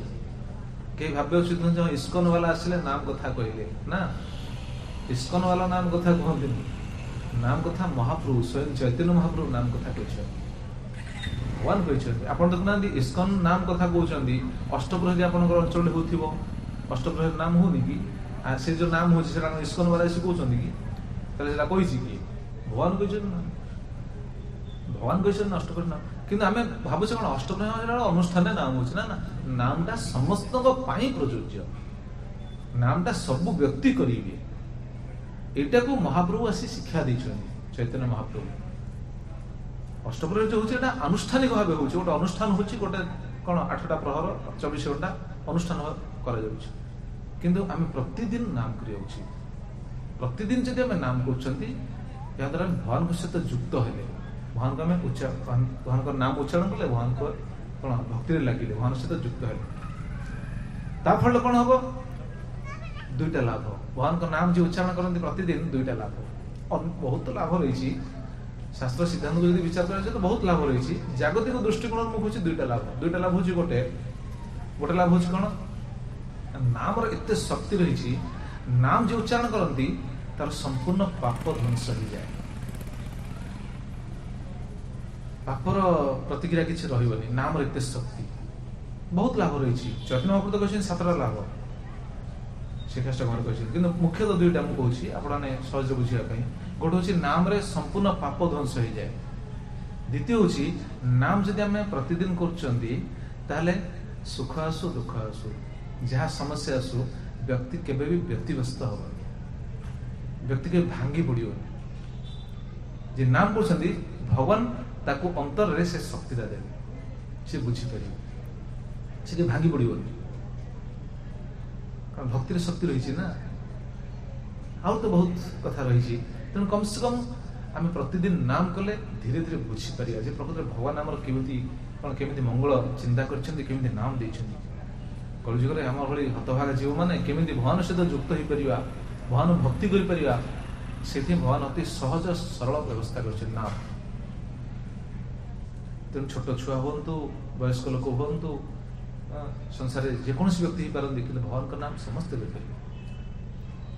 कई भाव्य उचित जो इस्कन वाला आसिले नाम कथा कहले ना इस्कन वाला नाम कथा कहते नाम कथा महाप्रभु स्वयं चैतन्य महाप्रभु नाम कथा कहते भगवान कहते आप देखुना इस्कन नाम कथा कहते अष्टप्रहरी आप अंचल हो अष्टप्रहरी नाम होनी कि से जो नाम हो इस्कन वाला से कहते कि कही भगवान कहते भगवान कहते अष्टप्रहरी नाम कि आम भावुचे कौन अष्टप्रहरी अनुष्ठान नाम हो नामटा समस्त प्रযোज्य नामटा सब व्यक्ति करेंगे एटा को महाप्रभु आसी शिक्षा देछन चैतन्य महाप्रभु अष्टप्रहरी जो होचे एटा आनुष्ठानिक भाव होचे गोटे अनुष्ठान होची गोटे कोन 8टा प्रहर 24 घंटा अनुष्ठान करा जाउची किंतु आम प्रतिदिन नाम करियौची प्रतिदिन जदि आम नाम करछंती या द्वारा भगवान के सहित युक्त हेले भगवान को आम भगवान को नाम उच्चारण कले भगवान को कोन भक्ति रे लागिले भगवान सहित युक्त हेले ता फल कोन हबो दुईटा लाभ भगवान का नाम जो उच्चारण करते प्रतिदिन दुईटा लाभ बहुत लाभ रही शास्त्र सिद्धांत को विचार कर तो बहुत लाभ रही जागतिक दृष्टिकोण मुझे दुईटा लाभ हूँ गोटे लाभ हूँ कौन नाम एत शक्ति रही नाम जो उच्चारण करती तार संपूर्ण पाप ध्वंस हो जाए पापर प्रतिक्रिया किसी रही नाम एत शक्ति बहुत लाभ रही चैतन्य महाप्रभु कहते 7टा लाभ श्रीकृष्ण घर कहते मुख्यतः दुईटा मुझे आपने सहज बुझापी गोटे हूँ नाम रे संपूर्ण पाप ध्वंस हो जाए द्वितीय हूँ नाम जदि आम प्रतिदिन कर सुख आसु दुख आसु जहाँ समस्या आसु व्यक्ति केबे भी व्यक्तिग्रस्त हो व्यक्ति के भांगी पड़ो जे नाम कर भगवान ताकू अंतर रे से शक्ति देवे से बुझीपर से भांगी पड़ो कारण भक्ति शक्ति रही ना आउ तो बहुत कथा रही तेणु कम से कम आम प्रतिदिन नाम कले धीरे धीरे बुझीपर प्रकृत भगवान आम केमी मंगल चिंता करमी नाम देते कलिजुग आम भाई हतभागा जीव मैंने केमी भगवान सहित युक्त हो पार भगवान भक्ति कर भगवान अति सहज सरल व्यवस्था कर नाम तेणु छोट छुआ हूँ वयस्क लोक हूँ संसार जेकोसी व्यक्ति हो पारती कि भगवान का नाम समस्ते लेते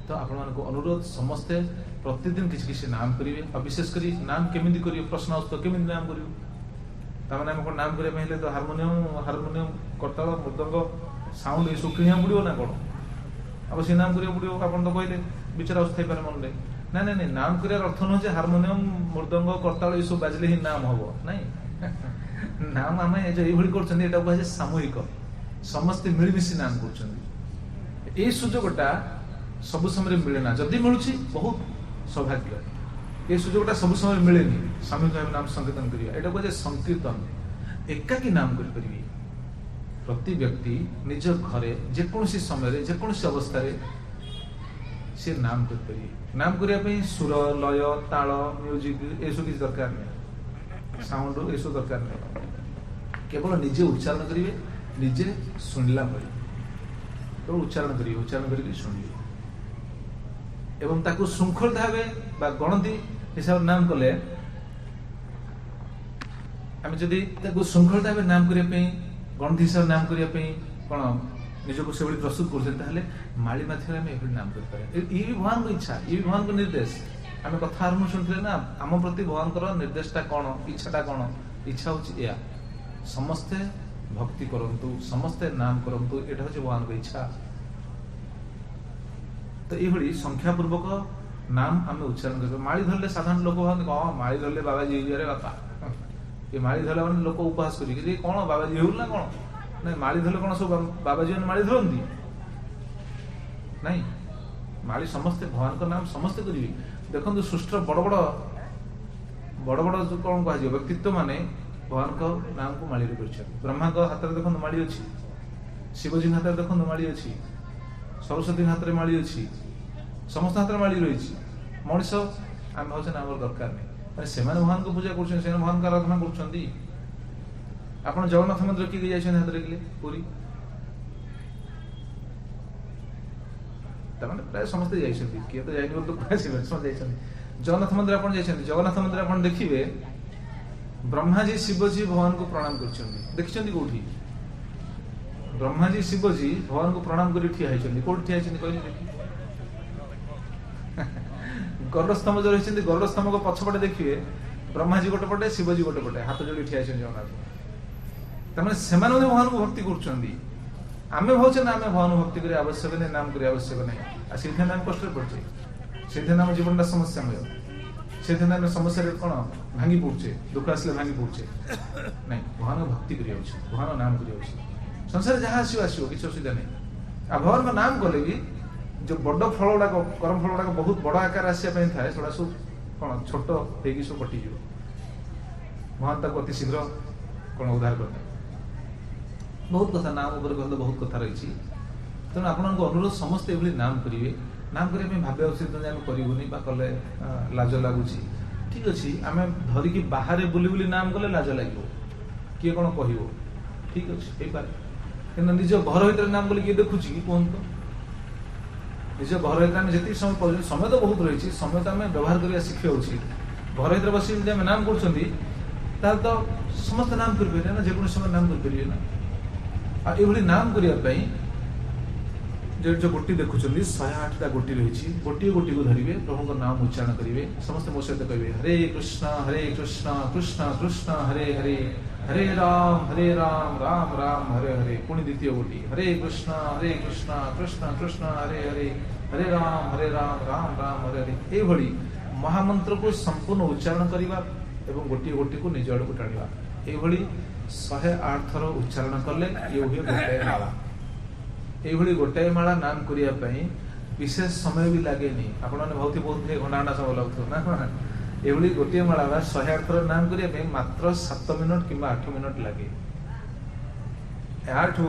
तो आपण मानको अनुरोध समस्ते प्रतिदिन किसी किसी नाम करिवे और विशेषकर नाम केमिति करिवे प्रश्न उत्तर केमिति नाम करिवे तामाने हम कोन नाम करिवे हेले तो हारमोनियम करताल मृदंग साउंड ए सुकिया पड़ियो ना कोन अब से नाम करियो पड़ियो आपण तो कहले विचार अवस्था पारे मन रे ना ना नहीं नाम करिया अर्थ न जे हारमोनियम मृदंग करताल ए सब बाजले ही नाम हबो नहीं नाम आम जो ये कर सामूहिक समस्ते मिलमिशी नाम कर सुजोगटा सब समय मिले ना जदि मिलूँ बहुत सौभाग्य ये सुजोगटा सब समय मिले सामूहिक भाव नाम संकीर्तन करा कहे संकीर्तन एकाकी नाम करें प्रति व्यक्ति निज घरे जेकोसी समय जेकोसी अवस्था सी नाम कर नाम करने सुर लय ताल म्यूजिक ये सब किसी दरकार नहीं साउंड ये सब दरकार नहीं केवल निजे उच्चारण करेंगे निजे शुणला केवल उच्चारण करेंगे उच्चारण करके शुणिए एवं ताकू श्रृंखल भाव गणती हिसाब नाम कले आम जदि श्रृंखल भाव नाम करने गणती हिसाब नाम करने कौन निजक से प्रस्तुत कर माली मध्यम ये नाम कर भगवान को इच्छा ये भगवान को निर्देश आम कथा आरंभ शुणुते ना आम प्रति भगवान निर्देशटा कौन इच्छाटा कौन इच्छा हूँ या समस्ते भक्ति करंतु समस्ते नाम करंतु एटा हूँ भगवान को इच्छा तो ये संख्यापूर्वक नाम आम उच्चारण कर माली धरले साधारण लोक भावते माली धरले बाबाजी रे बापा ये माली धरला मैंने लोक उपहास कर कौन बाबाजी हो ना कौन ना माली धरले कौन सब बाबाजी मैंने माली धरती नहीं माली समस्ते भगवान का नाम समस्ते करेंगे देखो सृष्टि बड़ बड़ बड़ बड़ जो कौन कह व्यक्तित्व माने भगवान को नाम को माली ब्रह्मा को हाथ में देखो माली अच्छी शिवजी हाथ में देखो माली अच्छी सरस्वती हाथ में माली अच्छी समस्त हाथ में माली रही मनीष आम भाव नाम दरकार नहीं से भगवान को पूजा कर भगवान को आराधना कर जगन्नाथ मंदिर किए जाते हाथ देखिए पूरी प्राय समस्ते जाइए किए तो जाए तो समझ जगन्नाथ मंदिर आप जगन्नाथ मंदिर आप देखिए ब्रह्माजी शिवजी भगवान को प्रणाम कर कौटी ब्रह्माजी शिवजी भगवान को प्रणाम कर ठिया ठिया कहली गरुड़स्तंभ जो रही गरुड़स्तंभ को पछपटे देखिए ब्रह्माजी गोटे पटे शिवजी गोटे पटे हाथ जोड़ी ठिया जगन्नाथ से भगवान को भक्ति करें भावे ना आम भगवान भक्ति कर आवश्यक नहीं नाम कर आवश्यक नहीं से नाम कष्ट पड़े से नाम जीवन समस्यामय से समस्या कौन भांगी पड़े दुख आसले भांगी पड़े नहीं भगवान भक्ति कर भगवान नाम कर संसार जहाँ आसो किसी असुविधा नहीं आ भगवान का नाम कले भी जो बड़ फल गुड़ाक कर्म फल गुड़ाक बहुत बड़ आकार आसापी थाए से सब कौन छोट हो सब कटिज भगवान तक अति शीघ्र कौन उद्धार करते बहुत कथा नाम उपर कहते बहुत कथा रही तेणु आपन अनुरोध समस्ते ये नाम करेंगे नाम करने भाव उचित आम करूनी कले लाज लगुच ठीक अच्छे आम धरिकी बाहर बुली बुली नाम कले लाज लगे किए कौन कह ठीक अच्छे हो पारे कि निज घर भर नाम कले किए देखुची कि कहतु निज घर भर जी समय समय तो बहुत रही समय तो आम व्यवहार करवा शिखा घर भर बस नाम कर तो समस्त नाम करेंगे ना जेको समय नाम करेंगे ना ये नाम करने जो गोटी देखुं 108टा गोटी रही गोटे गोटी को धरिवे प्रभु का नाम उच्चारण करेंगे समस्त मो सहित कहे हरे कृष्ण कृष्ण कृष्ण हरे हरे हरे राम राम राम हरे हरे पुणी द्वितीय गोटी हरे कृष्ण कृष्ण कृष्ण हरे हरे हरे राम राम राम हरे हरे ये महामंत्र को संपूर्ण उच्चारण करवा एवं गोटे गोटी को निज आड़ को टाणवा ये 108 थर उच्चारण कले ये हुए गोटाए माला ये गोटाए माला नाम करने विशेष समय भी लगे आपने बहुत बहुत घंटा घंटा समय लगुव ना ये गोटे माला 108 थर नाम करने मात्र 7 मिनट कि 8 मिनट लगे याठू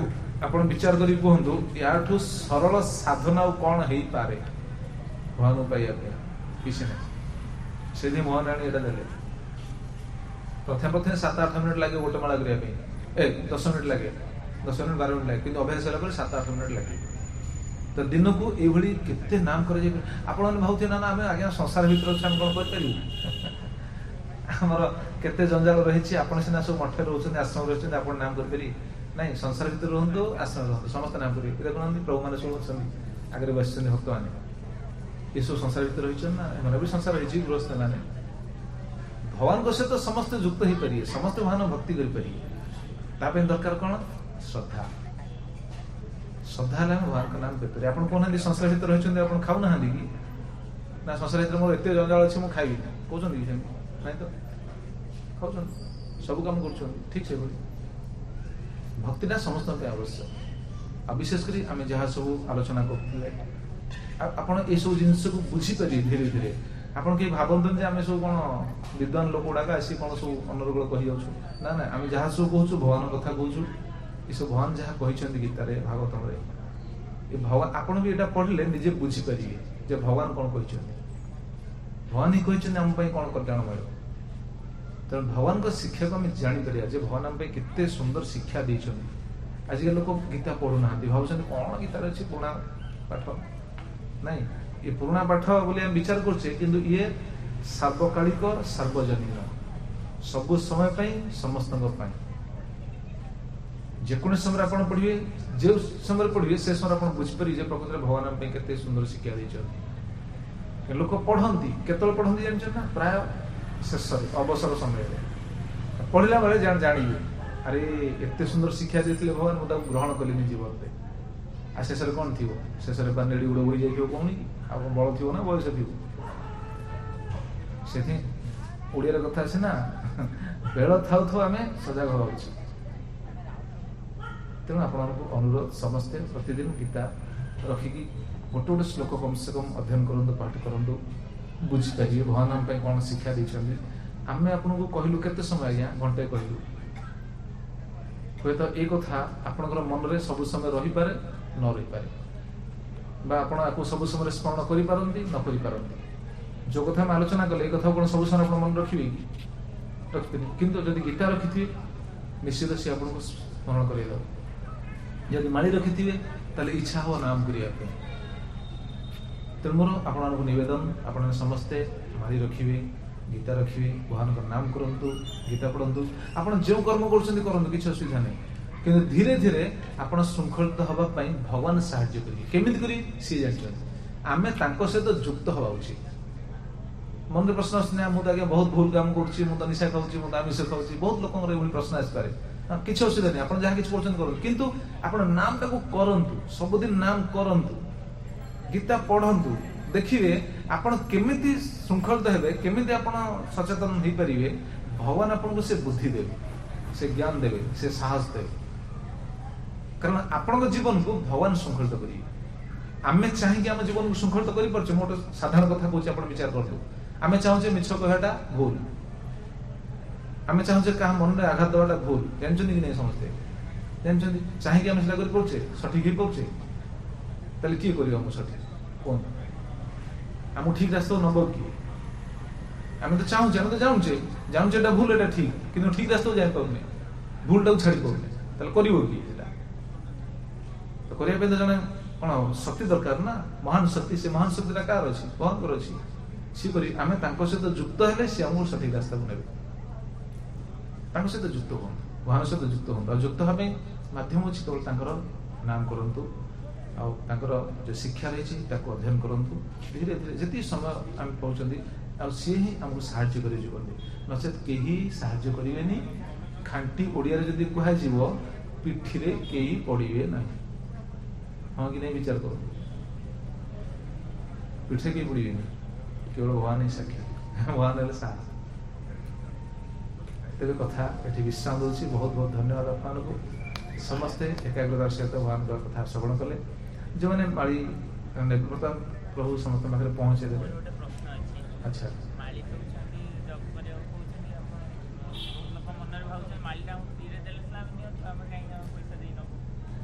आप विचार कर कहतु याठू सरल साधना कौन हो पारे भगवान पाइबा किसी ना से मोहन राणी यहाँ देते प्रथम प्रथम 7-8 मिनट लगे गोटे माला करने 10 मिनट लगे 10 मिनट 12 मिनट लगे कि अभ्यास होगा 7-8 मिनट लगे तो दिन को ये केते नाम कर भावुथे ना आम आज्ञा संसार भर अच्छे आम कौन करमर केते जंजाल रही आपड़ सीना सब मठे रोच आश्रम रही आप नाम करें नहीं संसार भर रुहतु आश्रम रुहतु समस्त नाम करेंगे देखुना प्रभु मैंने सब अच्छा आगे बस भक्त मैंने ये सब संसार भीतर रही ना एम भी संसार रही गृहस्थ मैंने भगवान को सहित समस्ते युक्त हो पारे समस्ते भगवान भक्ति करें दरकार कौन श्रद्धा श्रद्धा है भगवान का नाम पेपर आप कहना संसार भीतर रही आप खाऊना कि ना संसार भीतर मोर एत जंजाल अच्छे मुझे खाइबी कहते ना तो खाऊ सब कम कर ठीक से भक्तिटा समस्त आवश्यक आ विशेषकर आम जहाँ सब आलोचना करते आप ये सब जिनस को बुझीपर धीरे धीरे आप कहीं भावतन आम सब कौन विद्वान लोक गुड़ाक आसी कौन सब अनर्गल कही जाऊँ ना ना आम जहाँ सब कहूँ भगवान कथा कहूँ ये सब भगवान जहाँ कहते गीतार भागवतम ये भगवान आपड़ भी यहाँ पढ़ले निजे बुझीपारे जे भगवान कौन कहते भगवान ही कहते आम कौन कल्याण मिले तेणु भगवान को शिक्षा को आम जापर भगवान आम केते सुंदर शिक्षा देते आजिकल लोक गीता पढ़ुना भाव कौन गीतार अच्छी पुराणा पाठ नहीं ये पुराणा पाठ बोले आम विचार करछे किंतु ये सार्वकालिक सार्वजनीन सब समय पाई समस्त जेको समय आप पढ़िए जो समय पढ़िए से समय आप बुझीपारे प्रकृत भगवान आम केते सुंदर शिक्षा देते लोक पढ़ती केतल पढ़ती जानते ना प्राय शेष अवसर समय पढ़ला बेले जानवे अरे एत सुंदर शिक्षा देते भगवान मुझे ग्रहण कली जीवन में आ शेष कौन थी शेष नेड़ी गुड़ बोई जाइए कौन कि आप बल थी ना बयस थी से ओडिया कथा अच्छे ना बेल थाउ थाउ आम सजग हवा उचित तेणु आप अनुरोध समस्ते प्रतिदिन गीता रखिकी गोटे गोटे श्लोक कम से कम अध्ययन करूँ पाठ करूँ बुझीपारे भगवान आम कौन शिक्षा देते आम आपको कहलु केते समय आज्ञा घंटे कहलु हे तो ये कथा आपणकर मन में सब समय रही पारे न रही पारे आप सब समय स्मरण करें न करें जो कथा आलोचना कले कथा कौन सब समय आप मन रखिए रखिए किंतु जब गीता रखि निश्चित सी आपको स्मरण कर जब माड़ी रखि ताले इच्छा हो नाम करने तेणु मोर आपको नवेदन आप समस्ते माड़ी रखिए गीता रखिए भगवान का नाम करूँ गीता पढ़ु आप जो कर्म करूँ किसी असुविधा नहीं कि धीरे धीरे आप श्रृंखलित हाँपाई भगवान साहाय्य करेंगे करी सी जानते आम सहित युक्त हवा उचित मन में प्रश्न आसना मुझे आगे बहुत भूल काम कर निशा खाऊँ मुझे आमिष खाऊँ बहुत लोक प्रश्न आसपे किसी असुविधा नहीं आप जहाँ किसी करूँ किंतु आप नाम टाक करूँ सबुदिन नाम करूँ गीता पढ़ु देखिए आपण केमिति श्रृंखलित हेबे केमिति आपण सचेतन हो पारे भगवान आपको से बुद्धि देवे से ज्ञान देवे से साहस देवे कारण आपण जीवन को भगवान श्रृंखलित करेंगे आम चाहिए आम जीवन को श्रृंखलित कर पार्छ मोटे साधारण कथा कहूँ आप विचार करूँ आम चाहूचे मिछ कहटा भूल आम चाहूचे क्या मन में आघात देवाटा भूल जानते कि नहीं समस्ते जानते चाहिए आम से पार्चे सठिक हो पार्चे ताले किए कर सठिक कौन आम ठीक रास्ता नब किए आम तो चाहूचे आम तो जानूचे भूल एटा ठीक कि ठीक रास्ता जाए पाने भूलटा छाड़ी पाने ताले कर किए तो करने तो जन कौन शक्ति दरकार ना महान शक्ति से महान शक्ति कार अच्छी भगवान अच्छी सी कर आम सहित युक्त है सी आमको सठिक रास्ता को ने सहित युक्त हूँ भगवान सहित युक्त हूँ युक्त हाँ मध्यम अच्छी केवल नाम करूँ आर जो शिक्षा रही अध्ययन करूँ धीरे धीरे जी समय आम पाँच सी ही आमको साहाय्य कर जीवन नचेत कहीं साहाय्य करेंगे खांटी ओडिया जदि कह पिठी रे कई पड़े ना हाँ कि नहीं विचार करो पिठे कई पड़े केवल भगवान ही साक्षी भगवान है साहस तेरे कथा ये विश्राम दूसरी बहुत बहुत धन्यवाद आपको समस्ते एकाग्रतार सहित भगवान का कथा श्रवण कले जो मैंने माड़ी बर्तमान प्रभु समस्त पाखे पहुँचे देते अच्छा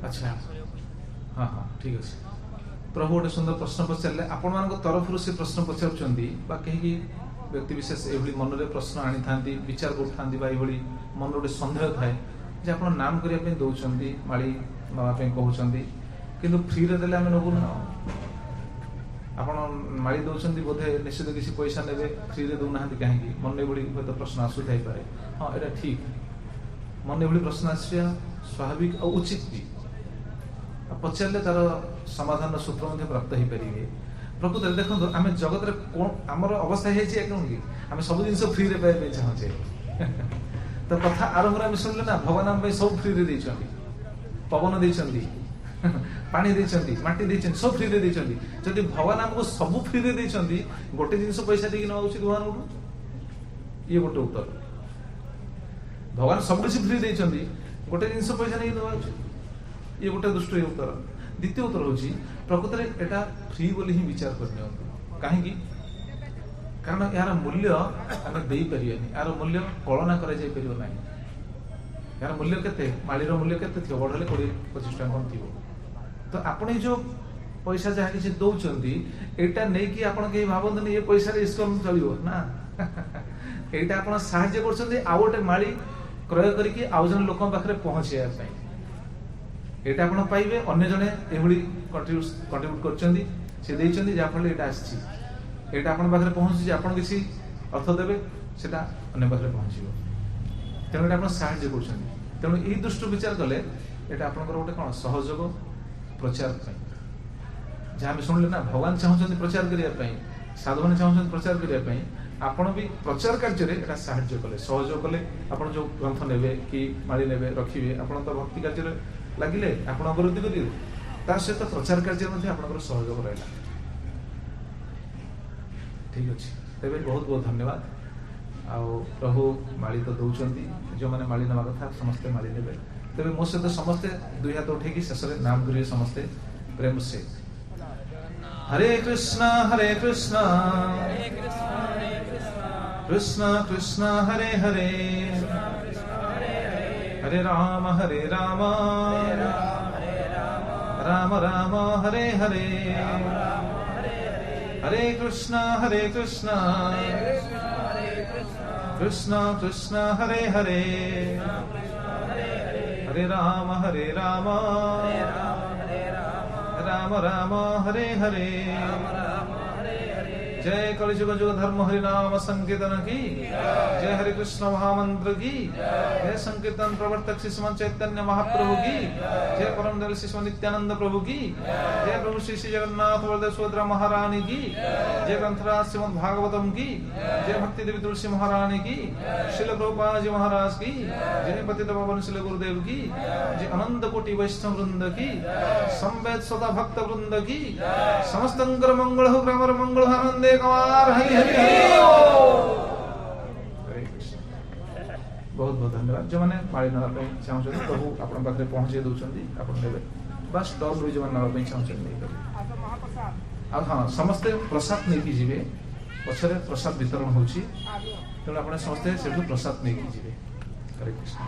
अच्छा हाँ हाँ ठीक अच्छे प्रभु गोटे सुंदर प्रश्न पचारे आपण मान तरफ से प्रश्न पचार कहीं व्यक्ति विशेष ये मन में प्रश्न आनी था विचार कर मन गोटे सन्देह थाए जे आप नाम करने दौरान माड़ी नापी कहते कि फ्री रे देले आम नबुन आप माड़ी दौरान बोधे निश्चित किसी पैसा ने फ्री रे दौना कहीं मन भली हूँ तो प्रश्न आसू थाई पारे हाँ यहाँ ठीक मन भली प्रश्न आसा स्वाभाविक और उचित भी पचारे तार समाधान सूत्र प्राप्त हो पारे प्रकृत देखो आम जगत आमर अवस्था है आम सब जिन फ्री रे पाइबा चाहे तो कथा आरंभ आम शुणिले ना भगवान आम सब फ्री रे देइछंती पवन देइछंती पानी देइछंती माटी देइछंती सब फ्री रे देइछंती जदि भगवान आमको सब फ्री रे देइछंती गोटे जिंस पैसा देकी न उचित भगवान को ये गोटे उत्तर भगवान सब कुछ फ्री देइछंती गोटे जिंस पैसा नहीं दवा उचित ये गोटे दुष्ट उत्तर द्वितीय उत्तर होची प्रकृत रे एटा फ्री बोली ही विचार करने कहीं कारण यार मूल्य आम दे पारियानी यार मूल्य कलना कर यार मूल्य केते मालीर मूल्य केते थी बढ़ले 20-25 टका कम थी तो आपण जो पैसा जहाँ किसी दौरान एटा नहीं कि आपण कहीं भावते ये पैसा इस्कम चलो ना एटा आपण साहाय्य कर गोटे माली क्रय करके आउ जन लोक पाखे पहुंचाया एटा आपण पाइबे अन्य जने एभली कंट्रीब्यूट करछंदी से देइछंदी जा फले एटा आछि एटा आपण पाखे पहुंची आपण किसी अर्थ देबे सेटा अन्य पाखे पहुंचीबो तेणु एटा आपण साहाय्य करछंदी तेणु ई दृष्टि विचार कले एटा आपनकर गोटे कोन सहयोग प्रचार पई जहाँ भी सुनले ना भगवान चाहछंदी प्रचार करिया पई साधु माने चाहछंदी प्रचार करिया पई आपण भी प्रचार कार्य रे एटा साहाय्य कले सहयोग कले आपण जो ग्रंथ नेबे कि माली नेबे रखिबे आपण तो भक्ति कार्य रे लागिले आपण अवरुद्धि करिवे तार सहित प्रचार कार्य मध्ये आपनकर सहयोग रहला ठीक अछि तेबे बहुत बहुत धन्यवाद आ प्रभु माली तो दउचंदी जो माने माली नवा कथा समस्त माली नेबे तेबे मो सहित समस्त दुई हाथ उठेकी शेष रे नाम करिवे समस्त प्रेम से हरे कृष्णा कृष्ण कृष्ण हरे हरे हरे राम राम राम हरे हरे हरे कृष्ण कृष्ण कृष्ण हरे हरे हरे राम राम राम हरे हरे जय कलिजुग जुग धर्म हरि नाम संकीर्तन की जय हरे कृष्ण महामंत्र की जय संकीर्तन प्रवर्तक श्री श्रीमन चैतन्य महाप्रभु की जय परम दयालु श्री श्रीमन नित्यानंद प्रभु की जय प्रभु श्री श्री जगन्नाथ बलदेव सुभद्रा महारानी की जय ग्रंथराज श्रीमद् भागवतम की जय भक्ति देवी तुलसी महारानी की श्रील प्रभुपाद जी महाराज की जय पतित पावन श्री गुरुदेव की जय अनंत कोटि वैष्णव वृंद की संवेद सदा भक्त वृंद की समस्तंकर मंगल हो ग्रामर मंगल आनंदे कमार हरि हरि हरे कृष्ण बहुत बहुत धन्यवाद जो मैंने माली नवा चाहते प्रभु आपण पाखे पहुंचे दौरान आप बस स्टॉल जो नापी चाहते हाँ समस्ते प्रसाद नहीं जीवे पछरे प्रसाद वितरण होची तेणु आप समस्ते से प्रसाद नहीं जीवे हरे कृष्ण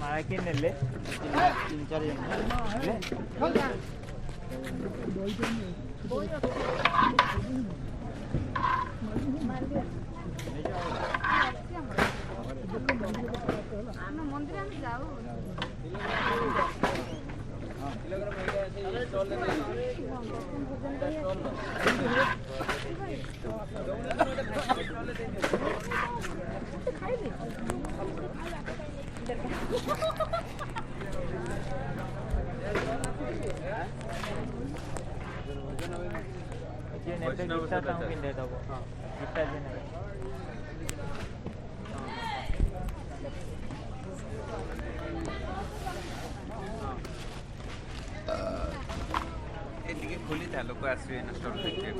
मारा नेले तीन चार जन जे नेते गिफ्ट ताऊ पिन दे दबो गिफ्ट जे ने ए टिके खोली था लोक आसवे ना स्टॉल देखिए